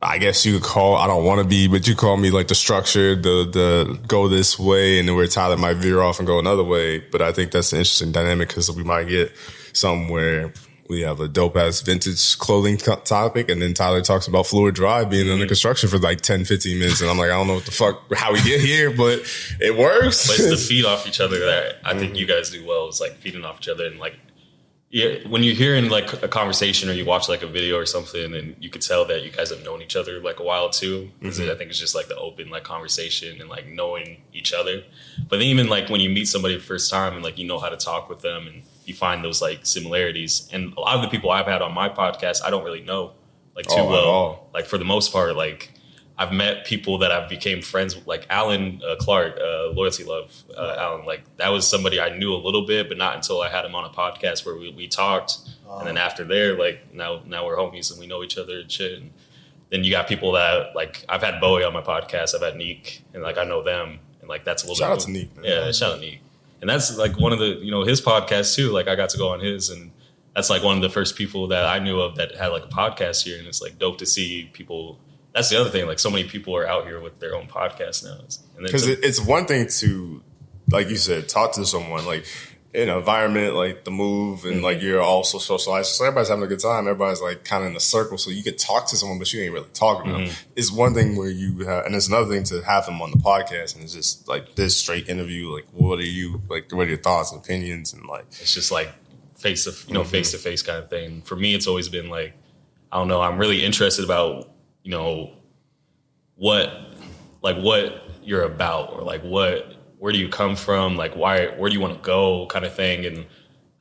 I guess you could call, I don't want to be, but you call me like the structure, the go this way, and then where Tyler might veer off and go another way. But I think that's an interesting dynamic because we might get somewhere we have a dope ass vintage clothing topic, and then Tyler talks about Fluid Drive being under construction for like 10, 15 minutes. And I'm like, I don't know what the fuck, how we get here, but it works. But it's the feed off each other that I think you guys do well. It's like feeding off each other. And like, yeah, when you're hearing like a conversation or you watch like a video or something, and you could tell that you guys have known each other like a while too. Because I think it's just like the open like conversation and like knowing each other. But then even like when you meet somebody the first time and like you know how to talk with them and you find those like similarities. And a lot of the people I've had on my podcast, I don't really know like too well. Like for the most part, like I've met people that I've became friends with, like Alan Clark, Loyalty Love. Alan, like that was somebody I knew a little bit, but not until I had him on a podcast where we talked. And then after there, like now we're homies and we know each other and shit. And then you got people that like, I've had Bowie on my podcast. I've had Neek, and like I know them. And like that's a little shout bit. Out to Neek. Man. Yeah, shout out to Neek. And that's like one of the, you know, his podcast too. Like I got to go on his, and that's like one of the first people that I knew of that had like a podcast here. And it's like dope to see people. That's the other thing. Like so many people are out here with their own podcast now. Because it's one thing to, like you said, talk to someone like in an environment like the Move, and like you're also socialized. So everybody's having a good time. Everybody's like kind of in a circle. So you could talk to someone, but you ain't really talking to them. It's one thing where you have, and it's another thing to have them on the podcast, and it's just like this straight interview. Like, what are your thoughts and opinions? And like, it's just like face to face kind of thing. For me, it's always been like, I don't know. I'm really interested about, you know, what you're about, or like where do you come from? Like, where do you want to go kind of thing? And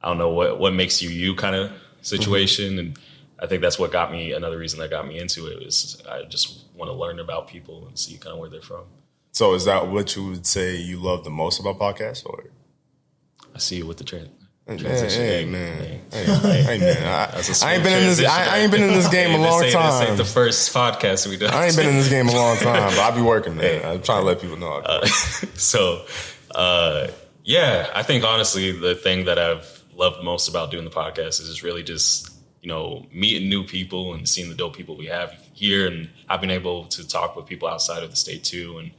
I don't know what makes you kind of situation. And I think that's what got me, another reason that got me into it is I just want to learn about people and see kind of where they're from. So is that what you would say you love the most about podcasts? Or I see you with the trend. Hey, man. I ain't been in this. I ain't been in this game a long time. This ain't the first podcast we done. I ain't been in this game a long time, but I be working, man. I'm trying to let people know. I think honestly, the thing that I've loved most about doing the podcast is just really just, meeting new people and seeing the dope people we have here, and I've been able to talk with people outside of the state too, and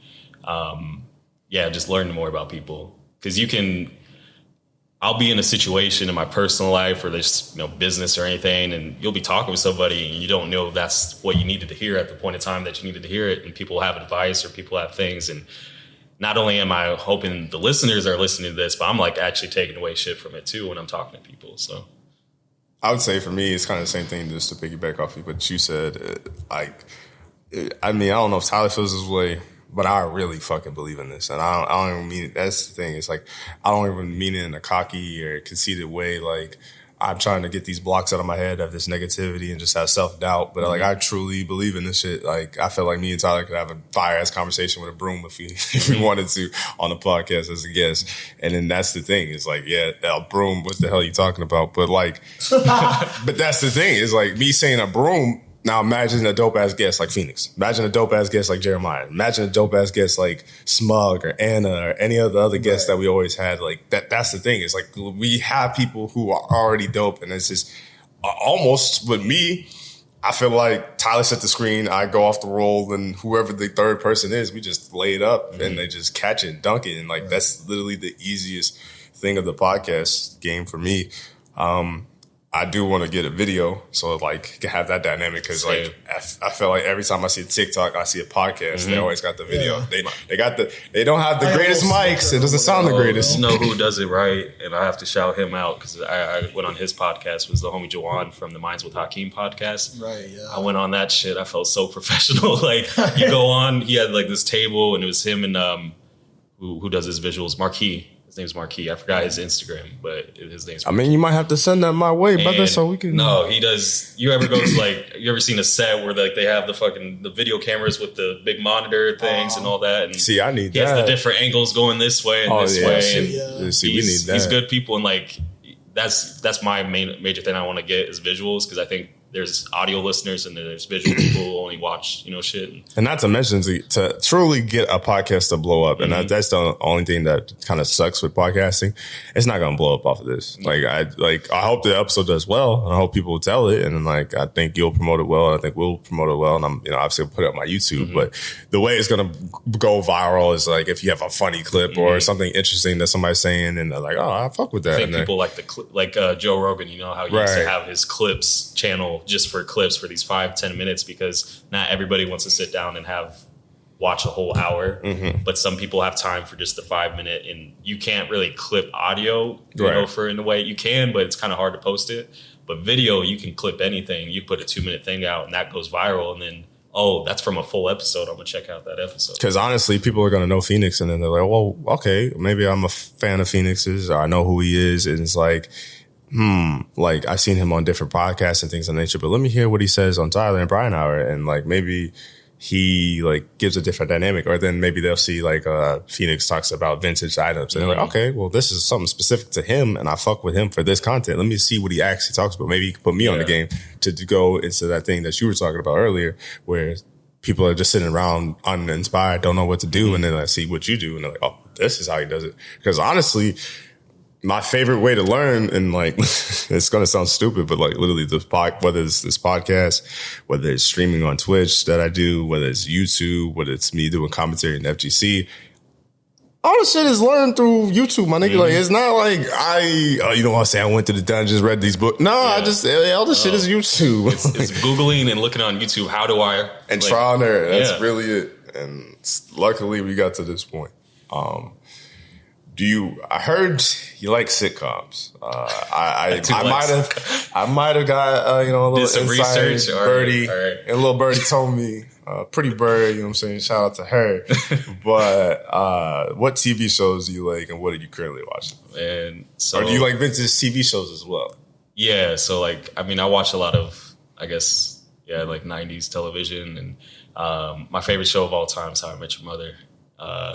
just learning more about people, because I'll be in a situation in my personal life or there's business or anything, and you'll be talking with somebody and you don't know if that's what you needed to hear at the point in time that you needed to hear it, and people have advice or people have things, and not only am I hoping the listeners are listening to this, but I'm like actually taking away shit from it too when I'm talking to people. So I would say for me, it's kind of the same thing, just to piggyback off of what you said. I don't know if Tyler feels this way, but I really fucking believe in this. And I don't even mean it. That's the thing. It's like, I don't even mean it in a cocky or conceited way. Like, I'm trying to get these blocks out of my head of this negativity and just have self-doubt. But like, I truly believe in this shit. Like, I feel like me and Tyler could have a fire-ass conversation with a broom if we wanted to on the podcast as a guest. And then that's the thing. It's like, a broom, what the hell are you talking about? But like, but that's the thing. It's like me saying a broom. Now imagine a dope-ass guest like Phoenix. Imagine a dope-ass guest like Jeremiah. Imagine a dope-ass guest like Smug or Anna or any of the other guests that we always had. Like, that's the thing. It's like we have people who are already dope, and it's just almost with me, I feel like Tyler set the screen, I go off the roll, and whoever the third person is, we just lay it up and they just catch it and dunk it. And like, that's literally the easiest thing of the podcast game for me. I do want to get a video, so like can have that dynamic, because like I feel like every time I see a TikTok, I see a podcast, they always got the video. Yeah. They don't have the greatest mics. It doesn't sound the greatest. You know who does it right, and I have to shout him out because I went on his podcast. Was the homie Jawan from the Minds with Hakeem podcast. Right. Yeah. I went on that shit. I felt so professional. Like, you go on, he had like this table, and it was him and who does his visuals, Marquis. His name's Marquis. I forgot his Instagram, but his name's Marquis. I mean, you might have to send that my way, brother, so we can... No, he does. You ever go to like, you ever seen a set where like they have the video cameras with the big monitor things and all that? And see, I need that. He has the different angles going this way and this way. See, we need that. He's good people, and like, that's my major thing I want to get is visuals, because I think there's audio listeners and there's visual people who only watch, shit. And not to mention, to truly get a podcast to blow up, and that's the only thing that kind of sucks with podcasting. It's not going to blow up off of this. I hope the episode does well, and I hope people will tell it. And like, I think you'll promote it well. And I think we'll promote it well. And I'm, obviously put it on my YouTube, but the way it's going to go viral is like, if you have a funny clip or something interesting that somebody's saying, and they're like, oh, I fuck with that. I think people like Joe Rogan, how he used to have his clips channel just for clips for these 5-10 minutes, because not everybody wants to sit down and watch a whole hour, but some people have time for just the 5 minute, and you can't really clip audio, for in a way you can, but it's kind of hard to post it. But video, you can clip anything. You put a 2-minute thing out and that goes viral, and then, oh, that's from a full episode. I'm gonna check out that episode. Because honestly, people are gonna know Phoenix, and then they're like, well, okay, maybe I'm a fan of Phoenix's, or I know who he is, and it's like, like I've seen him on different podcasts and things of that nature, but let me hear what he says on Tyler and Brian Hour, and like maybe he like gives a different dynamic, or then maybe they'll see like Phoenix talks about vintage items, and they're like, okay, well, this is something specific to him, and I fuck with him for this content. Let me see what he actually talks about. Maybe he can put me on the game to go into that thing that you were talking about earlier, where people are just sitting around uninspired, don't know what to do, and then I see what you do, and they're like, oh, this is how he does it. Because honestly, my favorite way to learn, and like, it's going to sound stupid, but like literally whether it's this podcast, whether it's streaming on Twitch that I do, whether it's YouTube, whether it's me doing commentary in FGC, all the shit is learned through YouTube, my nigga. Like, it's not like I went to the dungeons, read these books. No, I just, all the shit is YouTube. It's Googling and looking on YouTube. How do I? And trial and error. That's really it. And luckily we got to this point. I heard you like sitcoms. I might have got a little insight. Research. Birdie, right. And little Birdie told me, pretty bird, you know what I'm saying? Shout out to her. But what TV shows do you like, and what are you currently watching? And so, or do you like vintage TV shows as well? Yeah, so like, I mean, I watch a lot of, I guess, like 90s television, and my favorite show of all time is How I Met Your Mother.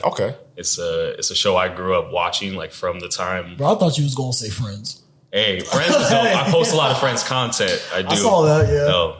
Okay. It's a show I grew up watching, like from the time. Bro, I thought you was gonna say Friends. Hey, Friends is dope. I post a lot of Friends content. I do. I saw that. Yeah. No.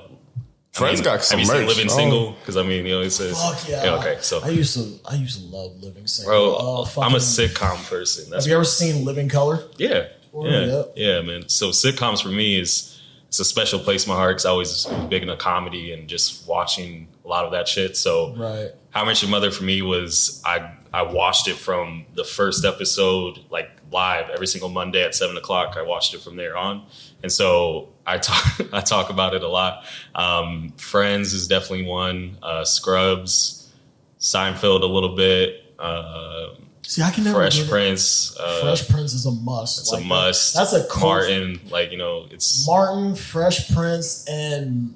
Friends got some merch. Have you seen Living Oh. Single? Because I mean, it says. Fuck yeah. Okay, so I used to love Living Single. bro, I'm a sitcom person. Have you ever seen Living Color? Yeah. Yep. Yeah, man. So sitcoms for me it's a special place in my heart because I always was big into comedy and just watching a lot of that shit. So Right. How I Met Your Mother for me was I watched it from the first episode, like live every single Monday at 7:00. I watched it from there on. And so I talk about it a lot. Friends is definitely one. Scrubs, Seinfeld a little bit. See, I can never Fresh Prince. Fresh Prince is a must. It's a must. That's a cult. Martin, it's Martin, Fresh Prince, and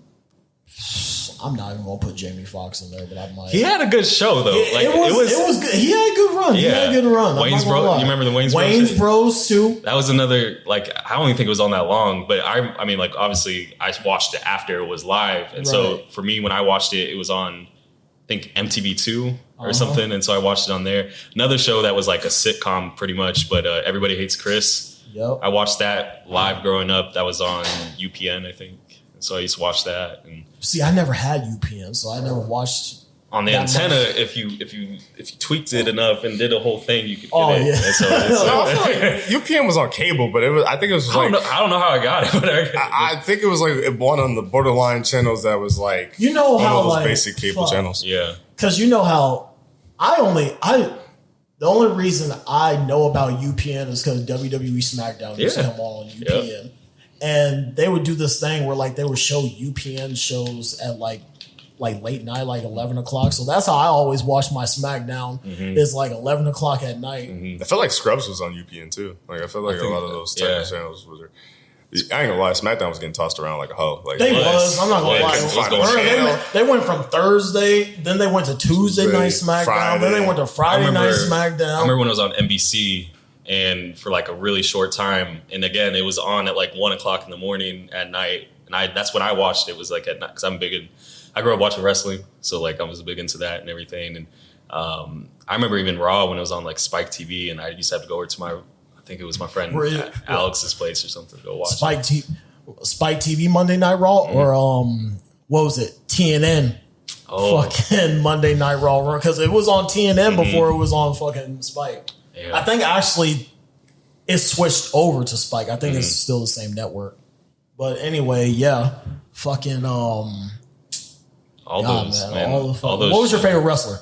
I'm not even gonna put Jamie Foxx in there, but I might. he had a good show though. It was good. He had a good run. He had a good run. Wayne's Bros. You remember the Wayne's Bros? Wayne's Bros too. That was another I don't even think it was on that long, but I mean obviously I watched it after it was live, and so for me when I watched it, it was on I think MTV2 or something, and so I watched it on there. Another show that was like a sitcom pretty much, but Everybody Hates Chris. Yep. I watched that live growing up. That was on UPN, I think. So I used to watch that. And see, I never had UPN, so I never watched on the antenna. If you tweaked it enough and did a whole thing, you could get it. Yeah. And so I feel like UPN was on cable, but I think it was I don't know how I got it. But I think it was like one on the borderline channels that was like how one of those like basic cable channels. Yeah, because how the only reason I know about UPN is because WWE SmackDown used to come on UPN. Yep. And they would do this thing where like they would show UPN shows at like late night, like 11:00. So that's how I always watch my SmackDown. It's like 11:00 at night. I feel like Scrubs was on UPN too. Like I feel like a lot of those type of channels was. I ain't gonna lie, SmackDown was getting tossed around like a hoe. Like they was. I'm not gonna lie. They went from Thursday, then they went to Tuesday night SmackDown, Friday. then they went to Friday night SmackDown. I remember when it was on NBC. And for like a really short time, and again, it was on at like 1:00 in the morning at night, and that's when I watched it. Was like at night because I grew up watching wrestling, so like I was big into that and everything. And I remember even Raw when it was on like Spike TV, and I used to have to go over to I think it was my friend Alex's place or something to go watch Spike TV Monday Night Raw or what was it TNN? Fucking Monday Night Raw because it was on TNN before it was on fucking Spike. Yeah. I think actually it switched over to Spike. I think it's still the same network. But anyway, yeah. Fucking all those, man. All those. What was your favorite wrestler?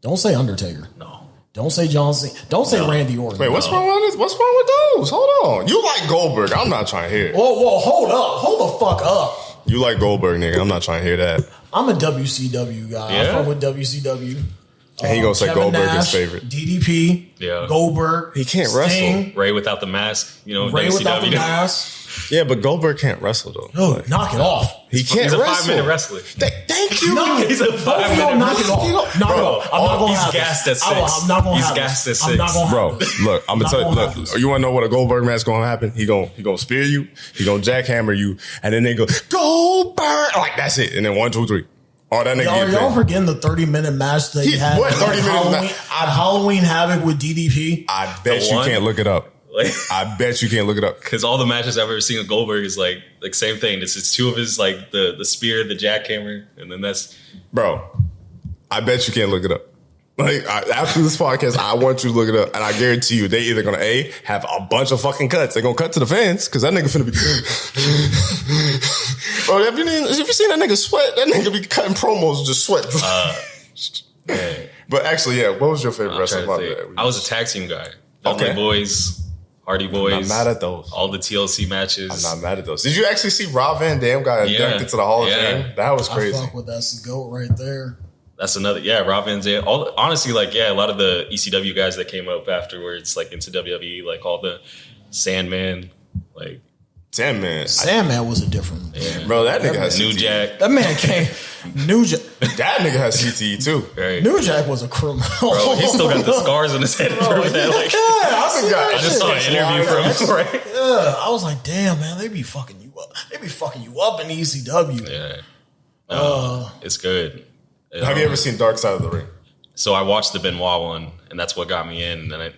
Don't say Undertaker. No. Don't say John Cena. Don't say Randy Orton. Wait, what's wrong with this? What's wrong with those? Hold on. You like Goldberg. I'm not trying to hear it. Whoa, hold up. Hold the fuck up. You like Goldberg, nigga. I'm not trying to hear that. I'm a WCW guy. I fuck with WCW. And he gonna say Kevin Goldberg Nash, his favorite. DDP, Goldberg. He can't Sting, wrestle. Ray without the mask, Ray WCW. without the mask. Yeah, but Goldberg can't wrestle though. No, knock it off. He can't He's a wrestle. 5-minute wrestler. Thank you. He's a 5-minute knock it off. Knock it off. I'm not gonna have He's gassed at 6. I'm not gonna He's have gassed at 6. I'm not gonna Bro, have this. look, I'm gonna tell you. not Look, you want to know what a Goldberg match gonna happen? He gonna spear you. He gonna jackhammer you, and then they go Goldberg. Like that's it. And then 1, 2, 3. Oh, that nigga. Y'all forgetting the 30-minute match that he had what 30-minute at Halloween Havoc with DDP? I bet you can't look it up. I bet you can't look it up. Because all the matches I've ever seen with Goldberg is like same thing. It's two of his like the spear, the jackhammer, and then that's bro. I bet you can't look it up. Like after this podcast, I want you to look it up, and I guarantee you, they either gonna have a bunch of fucking cuts. They're gonna cut to the fans because that nigga finna be. Bro, have you seen that nigga sweat? That nigga be cutting promos just sweat. But actually, yeah. What was your favorite wrestler? I was a tag team guy. Dudley Boys, Hardy Boys. I'm not mad at those. All the TLC matches. I'm not mad at those. Did you actually see Rob Van Dam got inducted to the Hall of Fame? That was crazy. I fuck with that's the GOAT right there. That's another, Rob Van Dam. Honestly, a lot of the ECW guys that came up afterwards, like into WWE, like all the Sandman, like Sandman was a different bro. That nigga has New CTE. Jack. That man came. New Jack. That nigga has CTE too. Right. New Jack was a criminal. Bro, he still got the scars on his head. I just saw an interview from him. Right? Yeah, I was like, damn, man, they be fucking you up. They be fucking you up in ECW. Yeah. It's good. Have you ever seen Dark Side of the Ring? So I watched the Benoit one, and that's what got me in. And then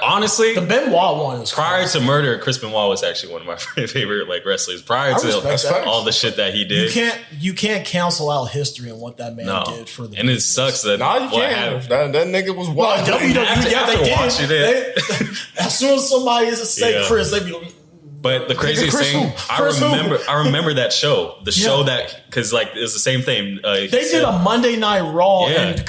honestly, the Benoit one is prior to Murder. Chris Benoit was actually one of my favorite like wrestlers. Prior to all the shit that he did, you can't cancel out history and what that man did for the. And it sucks that you can't. That nigga was wild. They did. As soon as somebody say Chris, they be like. But the craziest thing, I remember that show. The show that, because like it's the same thing. They did a Monday Night Raw and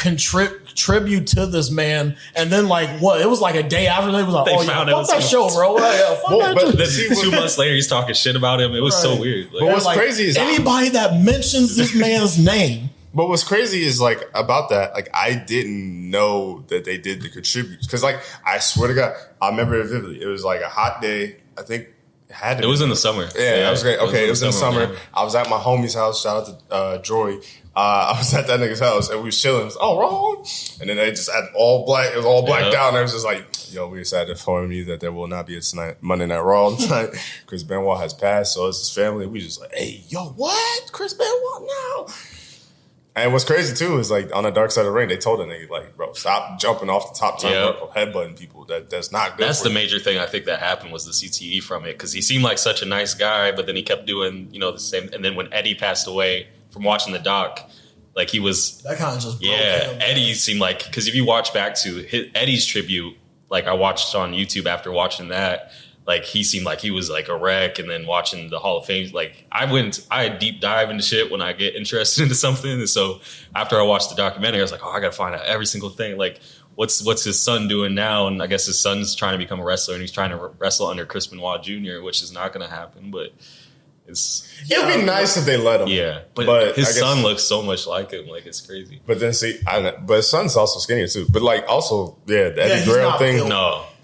tribute to this man, and then like what? It was like a day after they was like, fuck that show, bro. But then 2 months later, he's talking shit about him. It was so weird. Like, but what's crazy is anybody that mentions this man's name. But what's crazy is like about that, like I didn't know that they did the contributes because like I swear to God, I remember it vividly. It was like a hot day. I think. It was in the summer. Yeah, I was great. Okay, it was in the summer. Man. I was at my homie's house. Shout out to Jory. I was at that nigga's house and we was chilling. It was, wrong. And then they just had all black. It was all black down. It was just like, yo, we decided to inform you that there will not be a Monday Night Raw tonight because Benoit has passed. So it's his family. We just like, hey, yo, what? Chris Benoit now? And what's crazy too is like on the dark side of the ring, they told the nigga like, bro, stop jumping off the top turnbuckle, headbutting people. That's not good. That's the major thing I think that happened was the CTE from it because he seemed like such a nice guy, but then he kept doing the same. And then when Eddie passed away from watching the doc, like he was that kind of just broke him, Eddie seemed like because if you watch back to Eddie's tribute, like I watched on YouTube after watching that. Like he seemed like he was like a wreck, and then watching the Hall of Fame, like I deep dive into shit when I get interested into something. And so after I watched the documentary, I was like, I gotta find out every single thing. Like what's his son doing now? And I guess his son's trying to become a wrestler, and he's trying to wrestle under Chris Benoit Jr., which is not gonna happen. But it'd be nice if they let him. Yeah, but his son looks so much like him, like it's crazy. But then but his son's also skinnier too. But like also, the Eddie Guerrero thing.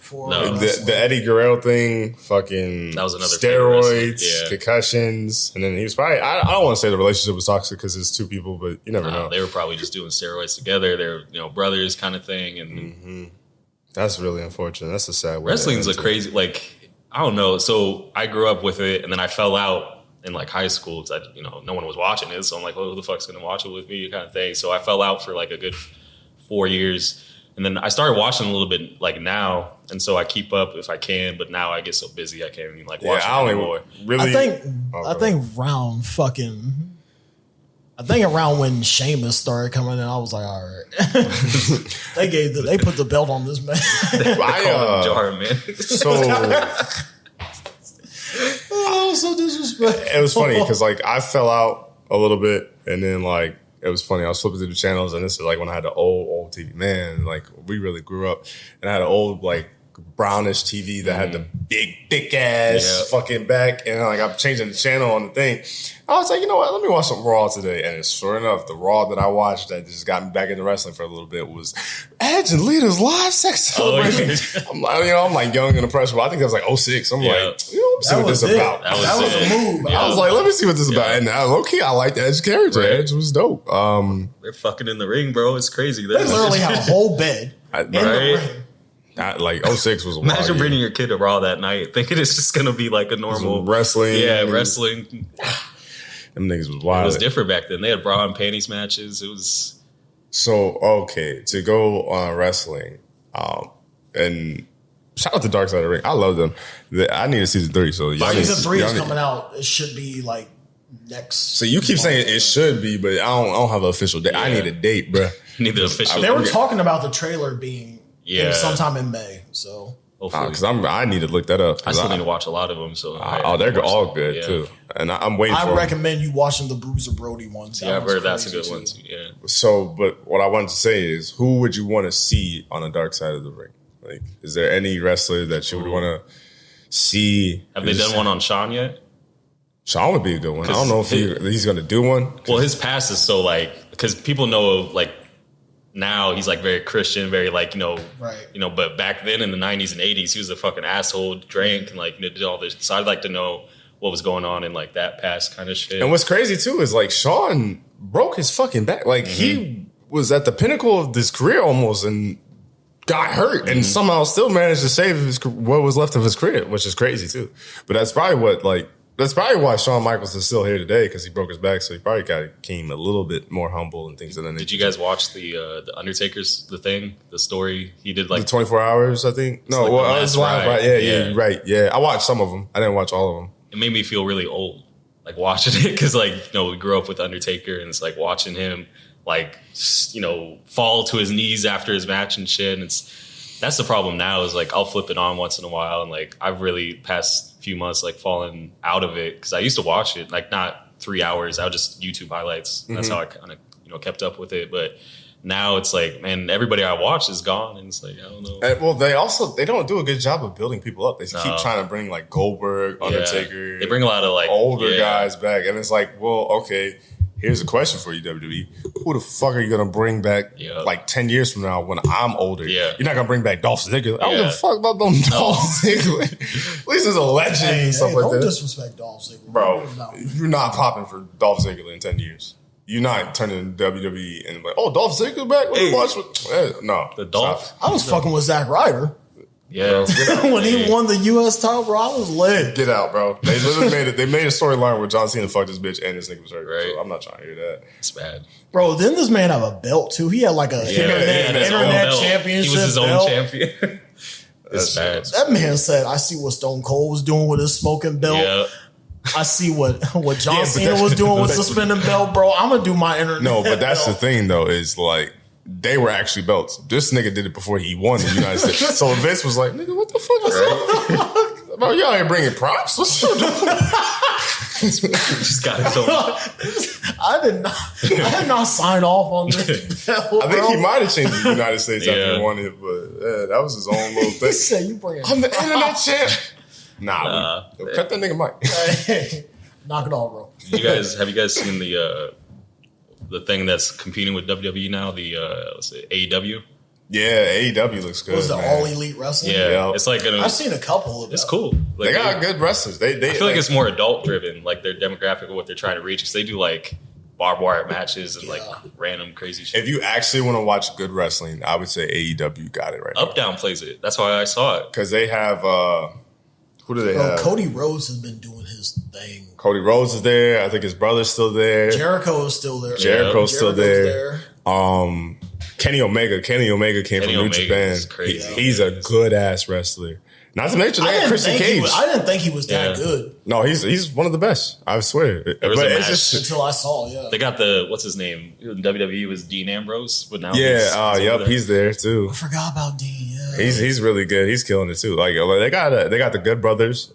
The Eddie Guerrero thing, fucking that was another steroids, concussions, and then he was probably. I don't want to say the relationship was toxic because it's two people, but you never know. They were probably just doing steroids together. They're brothers kind of thing, and that's really unfortunate. That's a sad way. Wrestling's a crazy I don't know. So I grew up with it, and then I fell out in like high school because no one was watching it. So I'm like, well, who the fuck's gonna watch it with me, kind of thing. So I fell out for like a good 4 years. And then I started watching a little bit like now, and so I keep up if I can. But now I get so busy I can't even like watch it anymore. Really, I think around when Sheamus started coming in, I was like, all right. they put the belt on this man. So disrespectful. It was funny because like I fell out a little bit, and then like. It was funny. I was flipping through the channels, and this is like when I had the old TV. Man, like we really grew up, and I had an old like brownish TV that had the big thick ass fucking back, and like I'm changing the channel on the thing. I was like, you know what? Let me watch some Raw today, and sure enough, the Raw that I watched that just got me back into wrestling for a little bit was Edge and Lita's live sex celebration. I'm like young and impressionable. I think that was like 06. I'm like, let me see what this is about. That was a move. I was like, let me see what this is about. And low key, I liked Edge's character. Right. Edge was dope. They're fucking in the ring, bro. It's crazy. They literally have a whole bed. Like 06 was a wild Imagine bringing your kid to Raw that night, thinking it's just gonna be like a normal wrestling. Yeah, wrestling. Them niggas was wild. It was different back then. They had bra and panties matches. It was to go on wrestling. And shout out to Dark Side of the Ring. I love them. I need a season 3. So season 3 is coming out. It should be like next. So you keep saying it should be, but I don't have an official date. Yeah. I need a date, bro. Need the official. They were talking about the trailer being sometime in May. So. Because I need to look that up. I still need to watch a lot of them. So they're all good too, and I'm waiting. I recommend you watching the Bruiser Brody ones. Yeah, I've heard that's a good one too. Yeah. So, but what I wanted to say is, who would you want to see on the dark side of the ring? Like, is there any wrestler that you would want to see? Have they done one on Shawn yet? Shawn would be a good one. I don't know if he's going to do one. Well, his past is so like because people know like. Now he's like very Christian, very like, but back then in the 90s and 80s, he was a fucking asshole, drank and like did all this. So I'd like to know what was going on in like that past kind of shit. And what's crazy too is like Shawn broke his fucking back. Like he was at the pinnacle of this career almost and got hurt and somehow still managed to save what was left of his career, which is crazy too. But that's probably what like That's probably why Shawn Michaels is still here today, because he broke his back, so he probably became a little bit more humble and things of that nature. Did you guys watch the Undertaker's the story he did, like the 24 hours? I think no, like well, it was live, right? Yeah, right. Yeah, I watched some of them. I didn't watch all of them. It made me feel really old, like watching it, because like we grew up with Undertaker, and it's like watching him like fall to his knees after his match and shit. And that's the problem now is like I'll flip it on once in a while, and like I've really past few months like fallen out of it, because I used to watch it like not 3 hours. I would just YouTube highlights. That's how I kind of kept up with it. But now it's like, man, everybody I watch is gone, and it's like I don't know. And, well, they don't do a good job of building people up. They keep trying to bring like Goldberg, Undertaker. Yeah. They bring a lot of like older guys back, and it's like, well, okay. Here's a question for you, WWE. Who the fuck are you going to bring back like 10 years from now when I'm older? Yeah. You're not going to bring back Dolph Ziggler. I don't give a fuck about Dolph Ziggler. At least he's a legend and stuff like that. Don't disrespect Dolph Ziggler. Bro, you're not popping for Dolph Ziggler in 10 years. You're not turning WWE and like, oh, Dolph Ziggler back? No. The Dolph? I was fucking with Zack Ryder. Yeah, when he won the U.S. title, bro, I was lit. Get out, bro. They literally made a storyline where John Cena fucked his bitch and his nigga was hurt. Right. So I'm not trying to hear that. It's bad. Bro, didn't this man have a belt too? He had like a internet championship. He was his own belt. champion. It's bad. That man said, I see what Stone Cold was doing with his smoking belt. Yeah. I see what John Cena was doing with suspending belt, bro. I'm gonna do my internet. No, but that's belt. the thing though, is like they were actually belts. This nigga did it before he won the United States. So Vince was like, nigga, what the fuck is that? Bro, y'all ain't bringing props? What's you doing? Just got his own. I did not sign off on this belt, I think he might have changed the United States after he won it, but that was his own little thing. He said, you bring I'm the internet champ. Nah, cut that nigga mic. Hey, knock it off, bro. Have you guys seen the thing that's competing with WWE now? The let's say AEW. Yeah, AEW looks good. Was the All Elite Wrestling? Yeah, it's like I've seen a couple of them. It's cool. Like, they got good wrestlers. They I feel like it's more adult driven, like their demographic of what they're trying to reach. Because they do like barbed wire matches and like random crazy shit. If you actually want to watch good wrestling, I would say AEW got it right now. Up Down plays it. That's why I saw it. Because they have who do they have? Cody Rhodes has been doing his thing. Cody Rhodes is there. I think his brother's still there. Jericho is still there. Jericho's still there. Kenny Omega came from New Japan. He's a good ass wrestler. Not to mention that Christian Cage. I didn't think he was that good. No, he's one of the best. I swear. There was a match until I saw. Yeah, they got what's his name in WWE was Dean Ambrose, but now he's there too. I forgot about Dean. Yeah. He's really good. He's killing it too. Like they got the Good Brothers.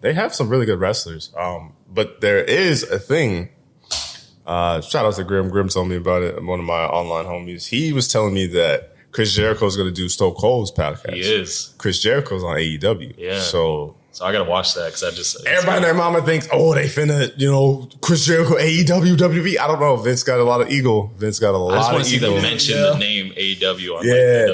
They have some really good wrestlers. But there is a thing. Shout out to Grim. Grim told me about it. One of my online homies. He was telling me that Chris Jericho's going to do Stone Cold's podcast. He is. Chris Jericho's on AEW. Yeah. So I got to watch that because everybody and their mama thinks, oh, they finna, Chris Jericho, AEW, WWE. I don't know. Vince got a lot of ego. I just want to see them mention the name AEW. On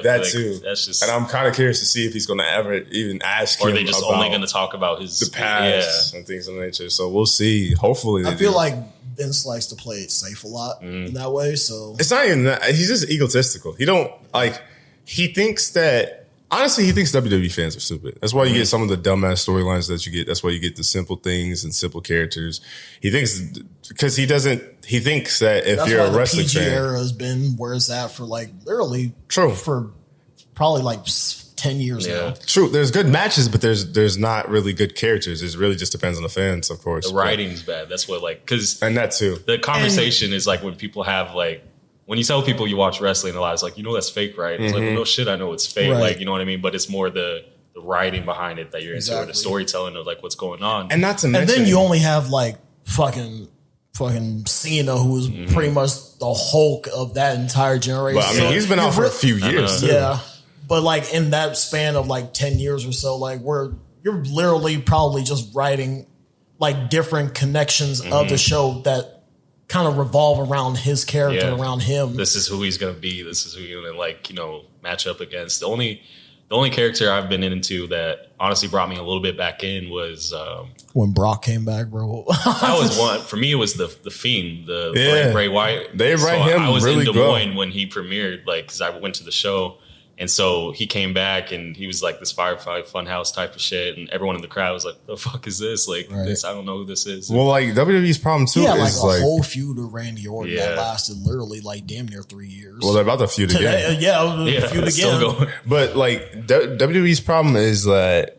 that too. That's just. And I'm kind of curious to see if he's going to ever even ask him. Or are they just only going to talk about the past and things of that nature. So we'll see. Hopefully, I feel like Vince likes to play it safe a lot in that way. So it's not even that. He's just egotistical. He thinks that. Honestly, he thinks WWE fans are stupid. That's why you get some of the dumbass storylines that you get. That's why you get the simple things and simple characters. He thinks because he thinks that if you're a wrestling fan, era has been where it's at for like literally for probably like 10 years now. True. There's good matches, but there's not really good characters. It really just depends on the fans, of course. The writing's bad. That's what and that too. The conversation is like when people have like. When you tell people you watch wrestling a lot, it's like, that's fake, right? It's like, well, no shit, I know it's fake. Right. Like, you know what I mean? But it's more the writing behind it that you're into, or the storytelling of like what's going on. And not to mention. And then you only have like fucking Cena, who was pretty much the Hulk of that entire generation. Well, I mean, he's been out for a few years. Yeah. But like in that span of like 10 years or so, like you're literally probably just writing like different connections of the show that kind of revolve around his character, around him. This is who he's going to be. This is who he's going to match up against. The only character I've been into that honestly brought me a little bit back in was when Brock came back, bro. That was one for me. It was the Fiend, Bray Wyatt. They write him. I was really in Des Moines when he premiered, like because I went to the show, And so he came back and he was like this Firefly Funhouse type of shit. And everyone in the crowd was like, the fuck is this? Like, this, I don't know who this is. Well, like WWE's problem too is like a whole feud with Randy Orton that lasted literally like damn near 3 years. Well, they're about to feud again. Feud again. But like WWE's problem is that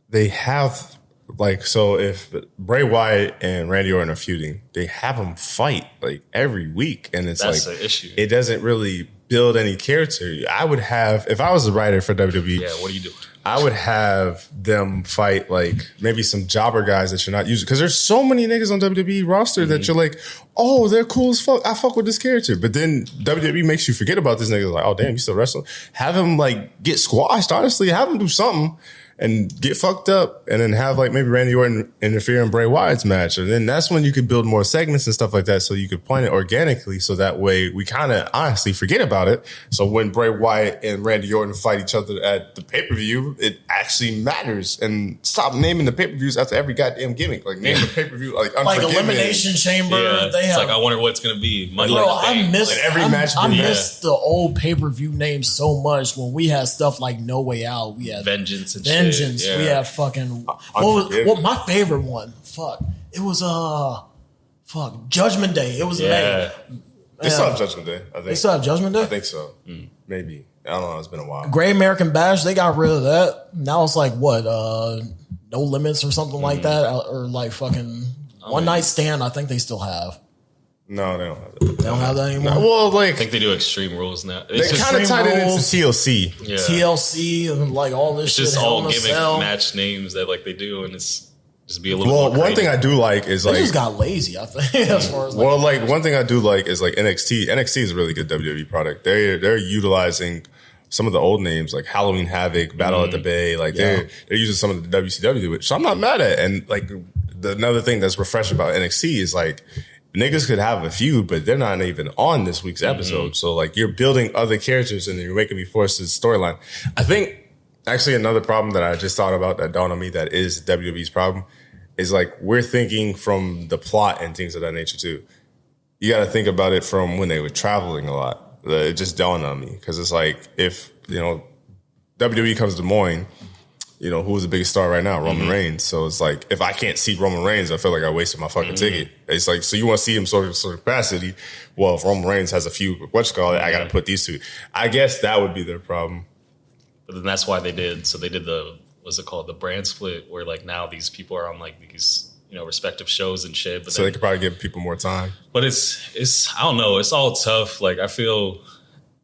they have like, so if Bray Wyatt and Randy Orton are feuding, they have them fight like every week. And that's the issue. It doesn't really build any character. I would have, if I was a writer for WWE, what do you do? I would have them fight like maybe some jobber guys that you're not using. Because there's so many niggas on WWE roster that you're like, oh, they're cool as fuck. I fuck with this character. But then WWE makes you forget about this nigga. Like, oh, damn, you still wrestling? Have him like get squashed, honestly. Have him do something and get fucked up, and then have like maybe Randy Orton interfere in Bray Wyatt's match. And then that's when you could build more segments and stuff like that, so you could plan it organically, so that way we kind of honestly forget about it. So when Bray Wyatt and Randy Orton fight each other at the pay-per-view, it actually matters. And stop naming the pay-per-views after every goddamn gimmick. Like name the pay-per-view like Elimination Chamber. Yeah. They have, like, I wonder what's gonna be. I miss the the old pay-per-view names so much when we had stuff like No Way Out. We had Vengeance and shit. Yeah. We had fucking what my favorite one. It was Judgment Day. It was They still have Judgment Day. I think they still have Judgment Day. I think so. Maybe, I don't know. It's been a while. Great American Bash. They got rid of that. Now it's like what? No Limits or something like that, or like fucking One Night Stand. I think they still have. No, they don't have that. They don't have that anymore. No. Well, like I think they do Extreme Rules now. They kind of tied it into TLC. Yeah. TLC and like all this. It's shit. just all gimmick match names that like they do, and it's just be a little. Well, more one thing I do like is they like just got lazy. I think as far as one thing I do like is like NXT. NXT is a really good WWE product. They're utilizing some of the old names like Halloween Havoc, Battle at the Bay. Like they're using some of the WCW, which I'm not mad at. And like another thing that's refreshing about NXT is like, niggas could have a feud, but they're not even on this week's episode. So like you're building other characters and you're making me force this storyline. I think actually another problem that I just thought about that dawned on me that is WWE's problem is like we're thinking from the plot and things of that nature too. You got to think about it from when they were traveling a lot. It just dawned on me because it's like if, WWE comes to Des Moines, who's the biggest star right now? Roman Reigns. So it's like, if I can't see Roman Reigns, I feel like I wasted my fucking ticket. It's like, so you want to see him sort of capacity. Well, if Roman Reigns has a few, I got to put these two. I guess that would be their problem. But then that's why they did what's it called? The brand split, where like now these people are on like these, respective shows and shit. But so they could probably give people more time. But it's I don't know. It's all tough. Like I feel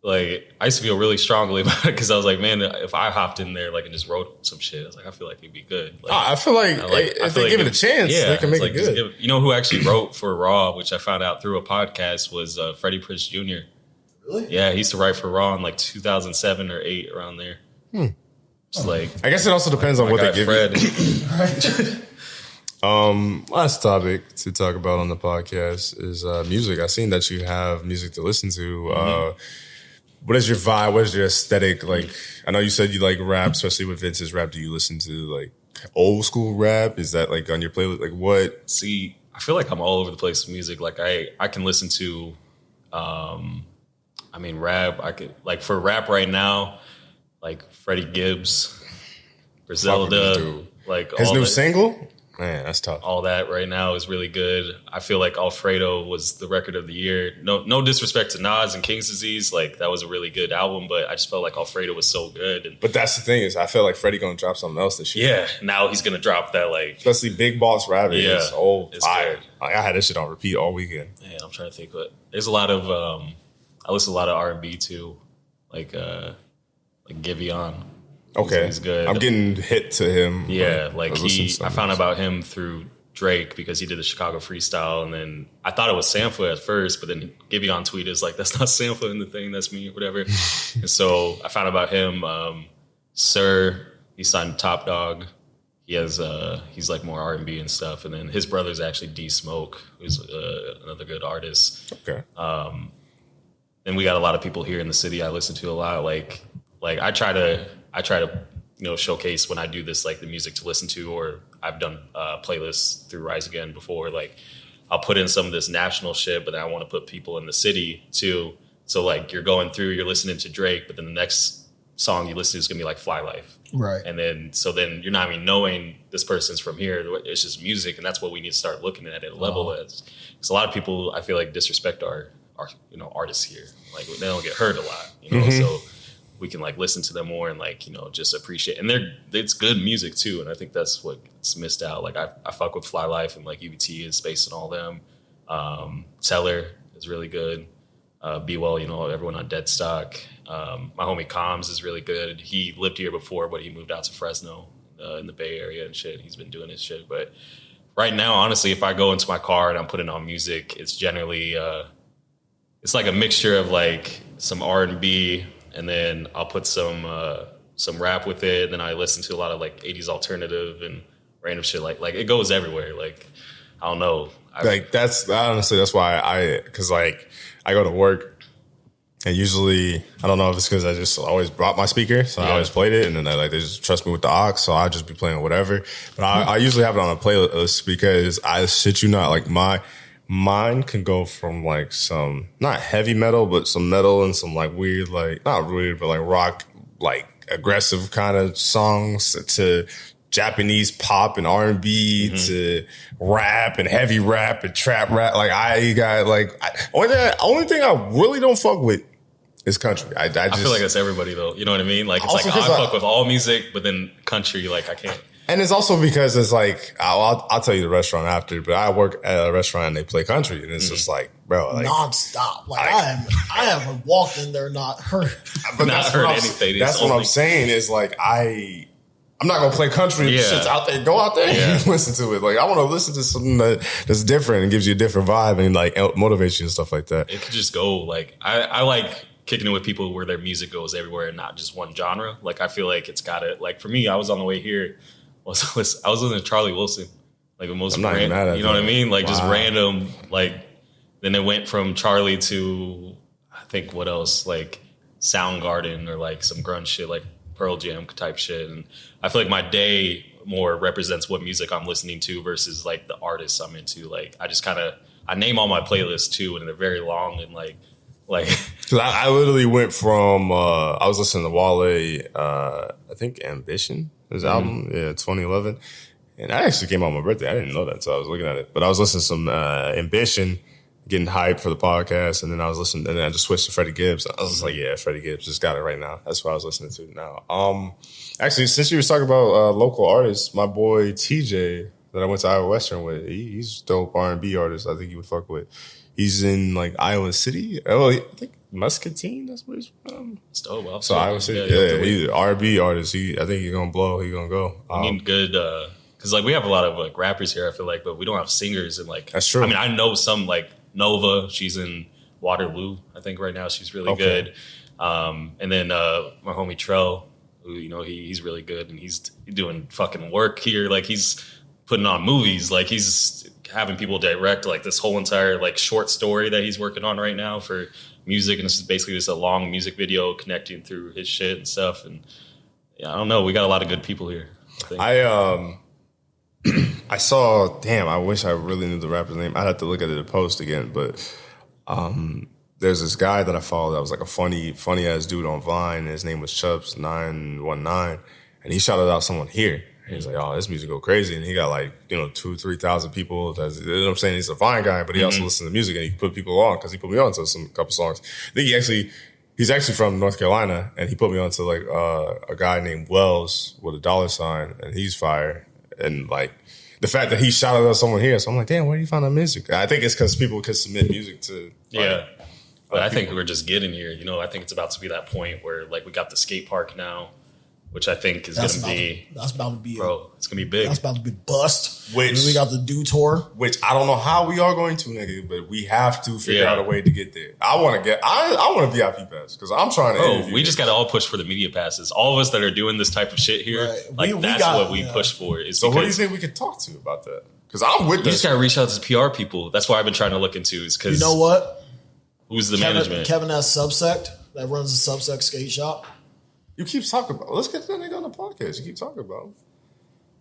like I used to feel really strongly about it because I was like, man, if I hopped in there like and just wrote some shit, I was like, I feel like it'd be good. Like, I feel like if they give it a chance, they can make it good. You know who actually wrote for Raw, which I found out through a podcast, was Freddie Prinze Jr. Really? Yeah, he used to write for Raw in like 2007 or 8 around there. It's like I guess it also depends on what they give Fred. you. Last topic to talk about on the podcast is music. I've seen that you have music to listen to. What is your vibe? What is your aesthetic? Like, I know you said you like rap, especially with Vince's rap. Do you listen to like old school rap? Is that like on your playlist? Like what? See, I feel like I'm all over the place with music. Like I can listen to, rap. I could like for rap right now, like Freddie Gibbs, Griselda, like his new single. Man, that's tough. All that right now is really good. I feel like Alfredo was the record of the year. No disrespect to Nas and King's Disease. Like, that was a really good album, but I just felt like Alfredo was so good. But that's the thing is I feel like Freddie going to drop something else this year. Yeah, now he's going to drop that, like... Especially Big Boss Rapping. Yeah. It's fire. Like, I had this shit on repeat all weekend. Man, I'm trying to think. But there's a lot of... I listen to a lot of R&B, too. Like Giveon. Okay. He's good. I'm getting hit to him. Yeah, I found out about him through Drake because he did the Chicago freestyle, and then I thought it was Sampler at first, but then Giveon tweeted is like, that's not Sampler in the thing, that's me, or whatever. And so I found out about him. Sir, he signed Top Dog. He has he's like more R&B and stuff, and then his brother's actually D Smoke, who's another good artist. Okay. Then we got a lot of people here in the city I listen to a lot. Like I try to showcase when I do this, like the music to listen to, or I've done playlists through Rise Again before. Like I'll put in some of this national shit, but then I want to put people in the city too. So like you're going through, you're listening to Drake, but then the next song you listen to is gonna be like Fly Life. Right. And then you're not even knowing this person's from here. It's just music, and that's what we need to start looking at a level as. Because a lot of people, I feel like, disrespect our artists here. Like they don't get heard a lot, So we can like listen to them more and like just appreciate. And it's good music too, and I think that's what's missed out. Like I fuck with Fly Life and like UBT and Space and all them. Teller is really good. Be Well, everyone on Deadstock. My homie Combs is really good. He lived here before, but he moved out to Fresno in the Bay Area and shit. He's been doing his shit. But right now, honestly, if I go into my car and I'm putting on music, it's generally it's like a mixture of like some R&B, and then I'll put some rap with it. And then I listen to a lot of like 80s alternative and random shit. Like it goes everywhere. Like I don't know. That's why because like I go to work. And usually, I don't know if it's because I just always brought my speaker, so I always played it, and then they just trust me with the aux, so I just be playing whatever. But I usually have it on a playlist because I shit you not, like mine can go from like some not heavy metal, but some metal and some like weird, like not weird, but like rock, like aggressive kind of songs to Japanese pop and R&B to rap and heavy rap and trap rap. Like I got like only thing I really don't fuck with. It's country. I feel like that's everybody though. You know what I mean? Like it's like I fuck with all music, but then country, like I can't. And it's also because it's like I'll tell you the restaurant after, but I work at a restaurant and they play country, and it's just like, bro, like nonstop. Like I haven't walked in there not heard, but not heard anything. That's what I'm saying is like I'm not gonna play country. Yeah. Shit's out there. Go out there and listen to it. Like I want to listen to something that's different and gives you a different vibe and like motivates you and stuff like that. It could just go like I like kicking it with people where their music goes everywhere and not just one genre. Like I feel like it's got it. Like for me, I was on the way here. I was listening to Charlie Wilson, like the most random. You know what I mean? Like just random. Like then it went from Charlie to I think what else? Like Soundgarden or like some grunge shit, like Pearl Jam type shit. And I feel like my day more represents what music I'm listening to versus like the artists I'm into. Like I just I name all my playlists too, and they're very long and like. Cause I literally went from I was listening to Wale, I think Ambition, his album, 2011, and that actually came out on my birthday. I didn't know that, so I was looking at it. But I was listening to some Ambition, getting hyped for the podcast, and then I was listening, and then I just switched to Freddie Gibbs. I was just like, yeah, Freddie Gibbs, just got it right now. That's what I was listening to now. Actually, since you were talking about local artists, my boy TJ that I went to Iowa Western with, he's a dope R&B artist. I think you would fuck with. He's in like Iowa City. Oh, I think Muscatine. That's where he's from. Well, so Iowa City. Yeah, he's an R&B artist. I think he's gonna blow. He's gonna go. I mean, good. Because like we have a lot of like rappers here. I feel like, but we don't have singers. And like that's true. I mean, I know some like Nova. She's in Waterloo. I think right now she's really good. And then my homie Trell, who he's really good and he's doing fucking work here. Like he's putting on movies. Like he's having people direct like this whole entire like short story that he's working on right now for music, and this is basically just a long music video connecting through his shit and stuff. And I don't know, we got a lot of good people here. I saw. Damn, I wish I really knew the rapper's name. I'd have to look at the post again, but there's this guy that I follow that was like a funny ass dude on Vine, and his name was Chubbs919, and he shouted out someone here. He was like, oh, this music go crazy. And he got like, 2,000-3,000 people. You know what I'm saying? He's a Vine guy, but he also listens to music and he put people on because he put me on to a couple songs. I think he's actually from North Carolina, and he put me on to like a guy named Wells with a $, and he's fire. And like the fact that he shouted out someone here. So I'm like, damn, where do you find that music? I think it's because people can submit music to. But I think we're just getting here. I think it's about to be that point where like we got the skate park now, which I think is going to be... That's about to be... Bro, it's going to be big. That's about to be bust. Which we got the Do Tour. Which I don't know how we are going to, nigga, but we have to figure out a way to get there. I want a VIP pass because I'm trying to... we just got to all push for the media passes. All of us that are doing this type of shit here, that's what we push for. So who do you think we could talk to about that? Because I'm with this. You just got to reach out to PR people. That's what I've been trying to look into is because... You know what? Who's the management? Kevin has Subsect that runs the Subsect skate shop. You keep talking about. Let's get that nigga on the podcast. You keep talking about him.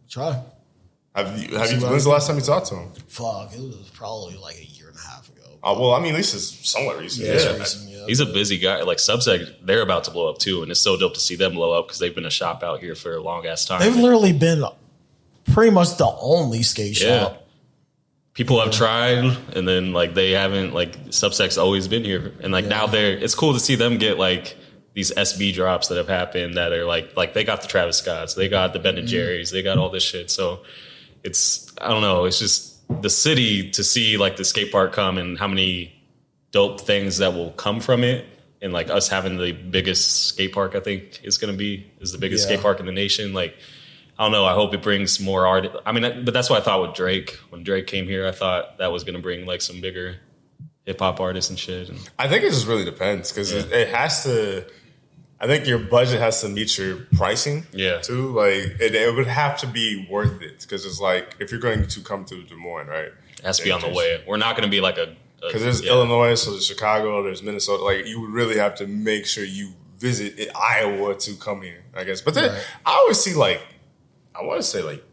Try. When's the last time you talked to him? Fuck, it was probably like a year and a half ago. Well, I mean, at least it's somewhat recent. Yeah. He's a busy guy. Like Subsec, they're about to blow up too, and it's so dope to see them blow up because they've been a shop out here for a long ass time. They've literally been pretty much the only skate shop. People have tried, and then like they haven't. Like Subsec's always been here, and like now it's cool to see them get like these SB drops that have happened that are like they got the Travis Scotts, they got the Ben and Jerry's, they got all this shit. So it's, I don't know, it's just the city to see like the skate park come and how many dope things that will come from it. And like us having the biggest skate park, I think is the biggest skate park in the nation. Like, I don't know. I hope it brings more art. I mean, but that's what I thought with Drake. When Drake came here, I thought that was going to bring like some bigger hip hop artists and shit. And I think it just really depends because it has to. I think your budget has to meet your pricing. Too. Like it would have to be worth it because it's like if you're going to come to Des Moines, right? It has to be on the way. We're not going to be like because there's Illinois, so there's Chicago, there's Minnesota. Like you would really have to make sure you visit Iowa to come here, I guess. But then I always see like. I want to say like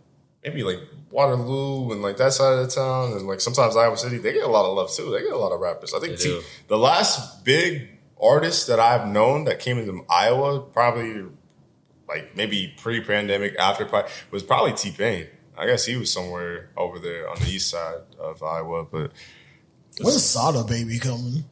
maybe like Waterloo and like that side of the town and like sometimes Iowa City, they get a lot of love too. They get a lot of rappers. I think the last big artist that I've known that came into Iowa probably like maybe pre-pandemic, after was probably T-Pain. I guess he was somewhere over there on the east side of Iowa. But when's Sada Baby coming?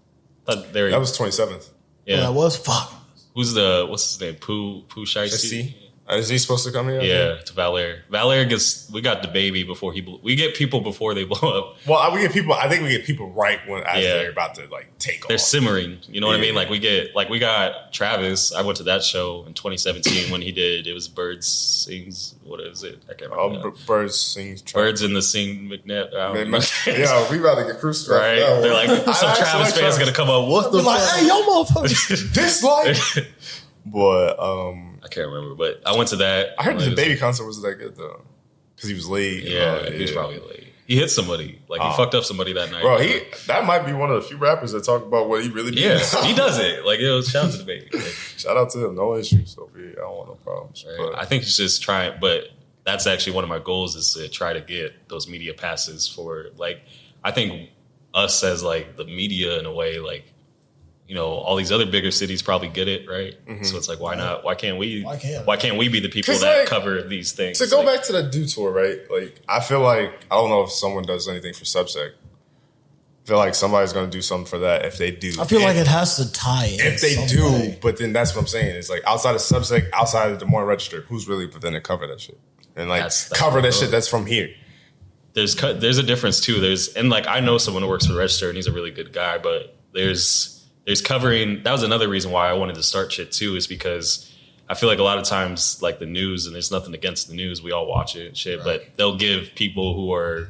That was 27th. Yeah, that was fuck. What's his name? Pooh Shiesty? Is he supposed to come here? Yeah, to Valère. Valère we got the baby before we get people before they blow up. Well, we get people. I think we get people right as they're about to like take off. They're simmering. You know what I mean? Like we got Travis. I went to that show in 2017 when it was Birds Sings. What is it? I can't remember. Birds Sings. Birds in the Sing McNabb. Yeah, we about to get crucified. Right? They're like some Travis fans gonna come up. What the fuck? Like, hey, yo, motherfuckers, dislike. Boy, I can't remember, but I went to that. I heard the baby concert was that good though, because he was late. Yeah, he was probably late. He hit somebody, like he fucked up somebody that night. Bro, that might be one of the few rappers that talk about what he really did. Yeah, he does it. Like, shout out to the baby. Like, shout out to him. No issues. So I don't want no problems. Right? I think he's just trying, but that's actually one of my goals is to try to get those media passes for like. I think us as like the media in a way, like. You know, all these other bigger cities probably get it, right? Mm-hmm. So it's like, why not? Why can't we? Why can't we be the people that cover these things? To go back to the Do Tour, right? Like, I feel like I don't know if someone does anything for Subsec. I feel like somebody's going to do something for that if they do. I feel like it has to tie in. If they do, but then that's what I'm saying. It's like outside of Subsec, outside of the Des Moines Register, who's really going to cover that shit and like cover that shit that's from here? There's a difference too. And like I know someone who works for the Register and he's a really good guy, but there's covering. That was another reason why I wanted to start shit too, is because I feel like a lot of times, like the news, and there's nothing against the news, we all watch it and shit, but they'll give people who are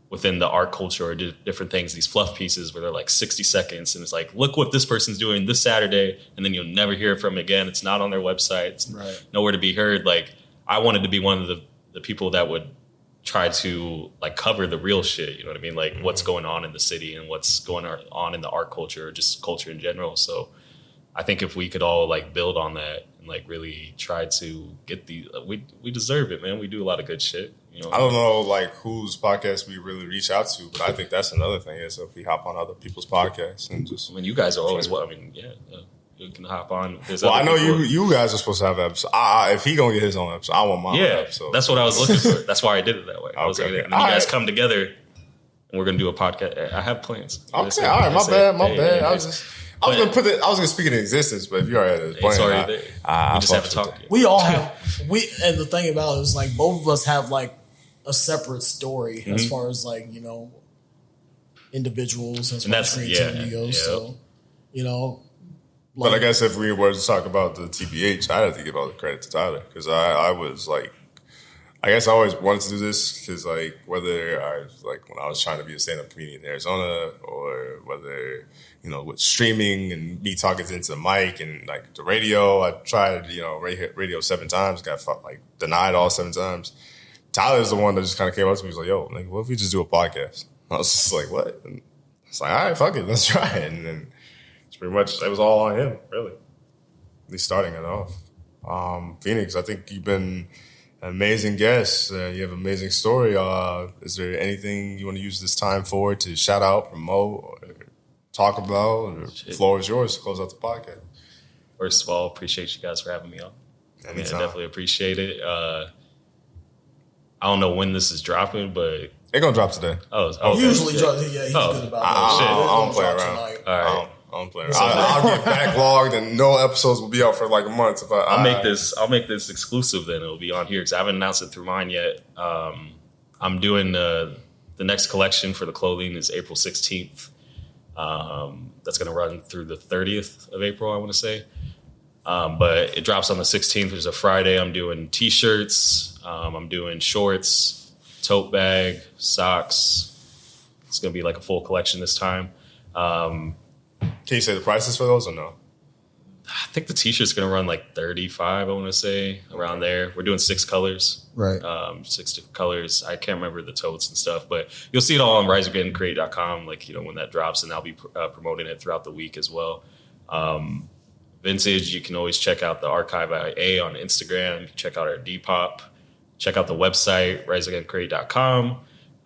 within the art culture or different things these fluff pieces where they're like 60 seconds, and it's like, look what this person's doing this Saturday, and then you'll never hear from them again. It's not on their website. It's nowhere to be heard. Like, I wanted to be one of the people that would try to like cover the real shit, you know what I mean? Like what's going on in the city and what's going on in the art culture or just culture in general. So I think if we could all like build on that and like really try to get we deserve it, man. We do a lot of good shit. You know, I don't know like whose podcast we really reach out to, but I think that's another thing is if we hop on other people's podcasts and just. I mean, you guys are always you can hop on. Well, I know you guys are supposed to have episodes. If he gonna get his own episode, I want my own episode. That's what I was looking for. That's why I did it that way. I was like, and then you guys come together, and we're gonna do a podcast. I have plans. Okay, all right, my bad. I was gonna speak it in existence, but if you already had this plan, it's already there. We just have to talk. We all have. And the thing about it is like both of us have like a separate story as far as like individuals as far as creativity goes. So But I guess if we were to talk about the TBH, I'd have to give all the credit to Tyler because I was like, I guess I always wanted to do this because like whether I was like when I was trying to be a stand-up comedian in Arizona or whether with streaming and me talking into the mic and like the radio, I tried radio 7 times, got like denied all 7 times. Tyler's the one that just kind of came up to me. He was like, "Yo, like, what if we just do a podcast?" I was just like, "What?" And it's like, "All right, fuck it, let's try it." And then. Pretty much, it was all on him, really. At least starting it off. Phoenix, I think you've been an amazing guest. You have an amazing story. Is there anything you want to use this time for to shout out, promote? talk about? The floor is yours to close out the podcast. First of all, appreciate you guys for having me on. I definitely appreciate it. I don't know when this is dropping, but it's gonna drop today. Okay. Usually, yeah, he's good about that. I don't play around. All right. I don't play around. I'll get backlogged, and no episodes will be out for like a month. I'll make this exclusive. Then it'll be on here because I haven't announced it through mine yet. I'm doing the next collection for the clothing is April 16th. That's going to run through the 30th of April, I want to say. But it drops on the 16th, which is a Friday. I'm doing T-shirts. I'm doing shorts, tote bag, socks. It's going to be like a full collection this time. Can you say the prices for those or no? I think the T-shirt's going to run like $35, I want to say, around there. We're doing 6 colors. Right. 6 different colors. I can't remember the totes and stuff, but you'll see it all on riseagain.create.com, like, when that drops, and I'll be promoting it throughout the week as well. Vintage, you can always check out the Archive IA on Instagram. Check out our Depop. Check out the website, riseagain.create.com.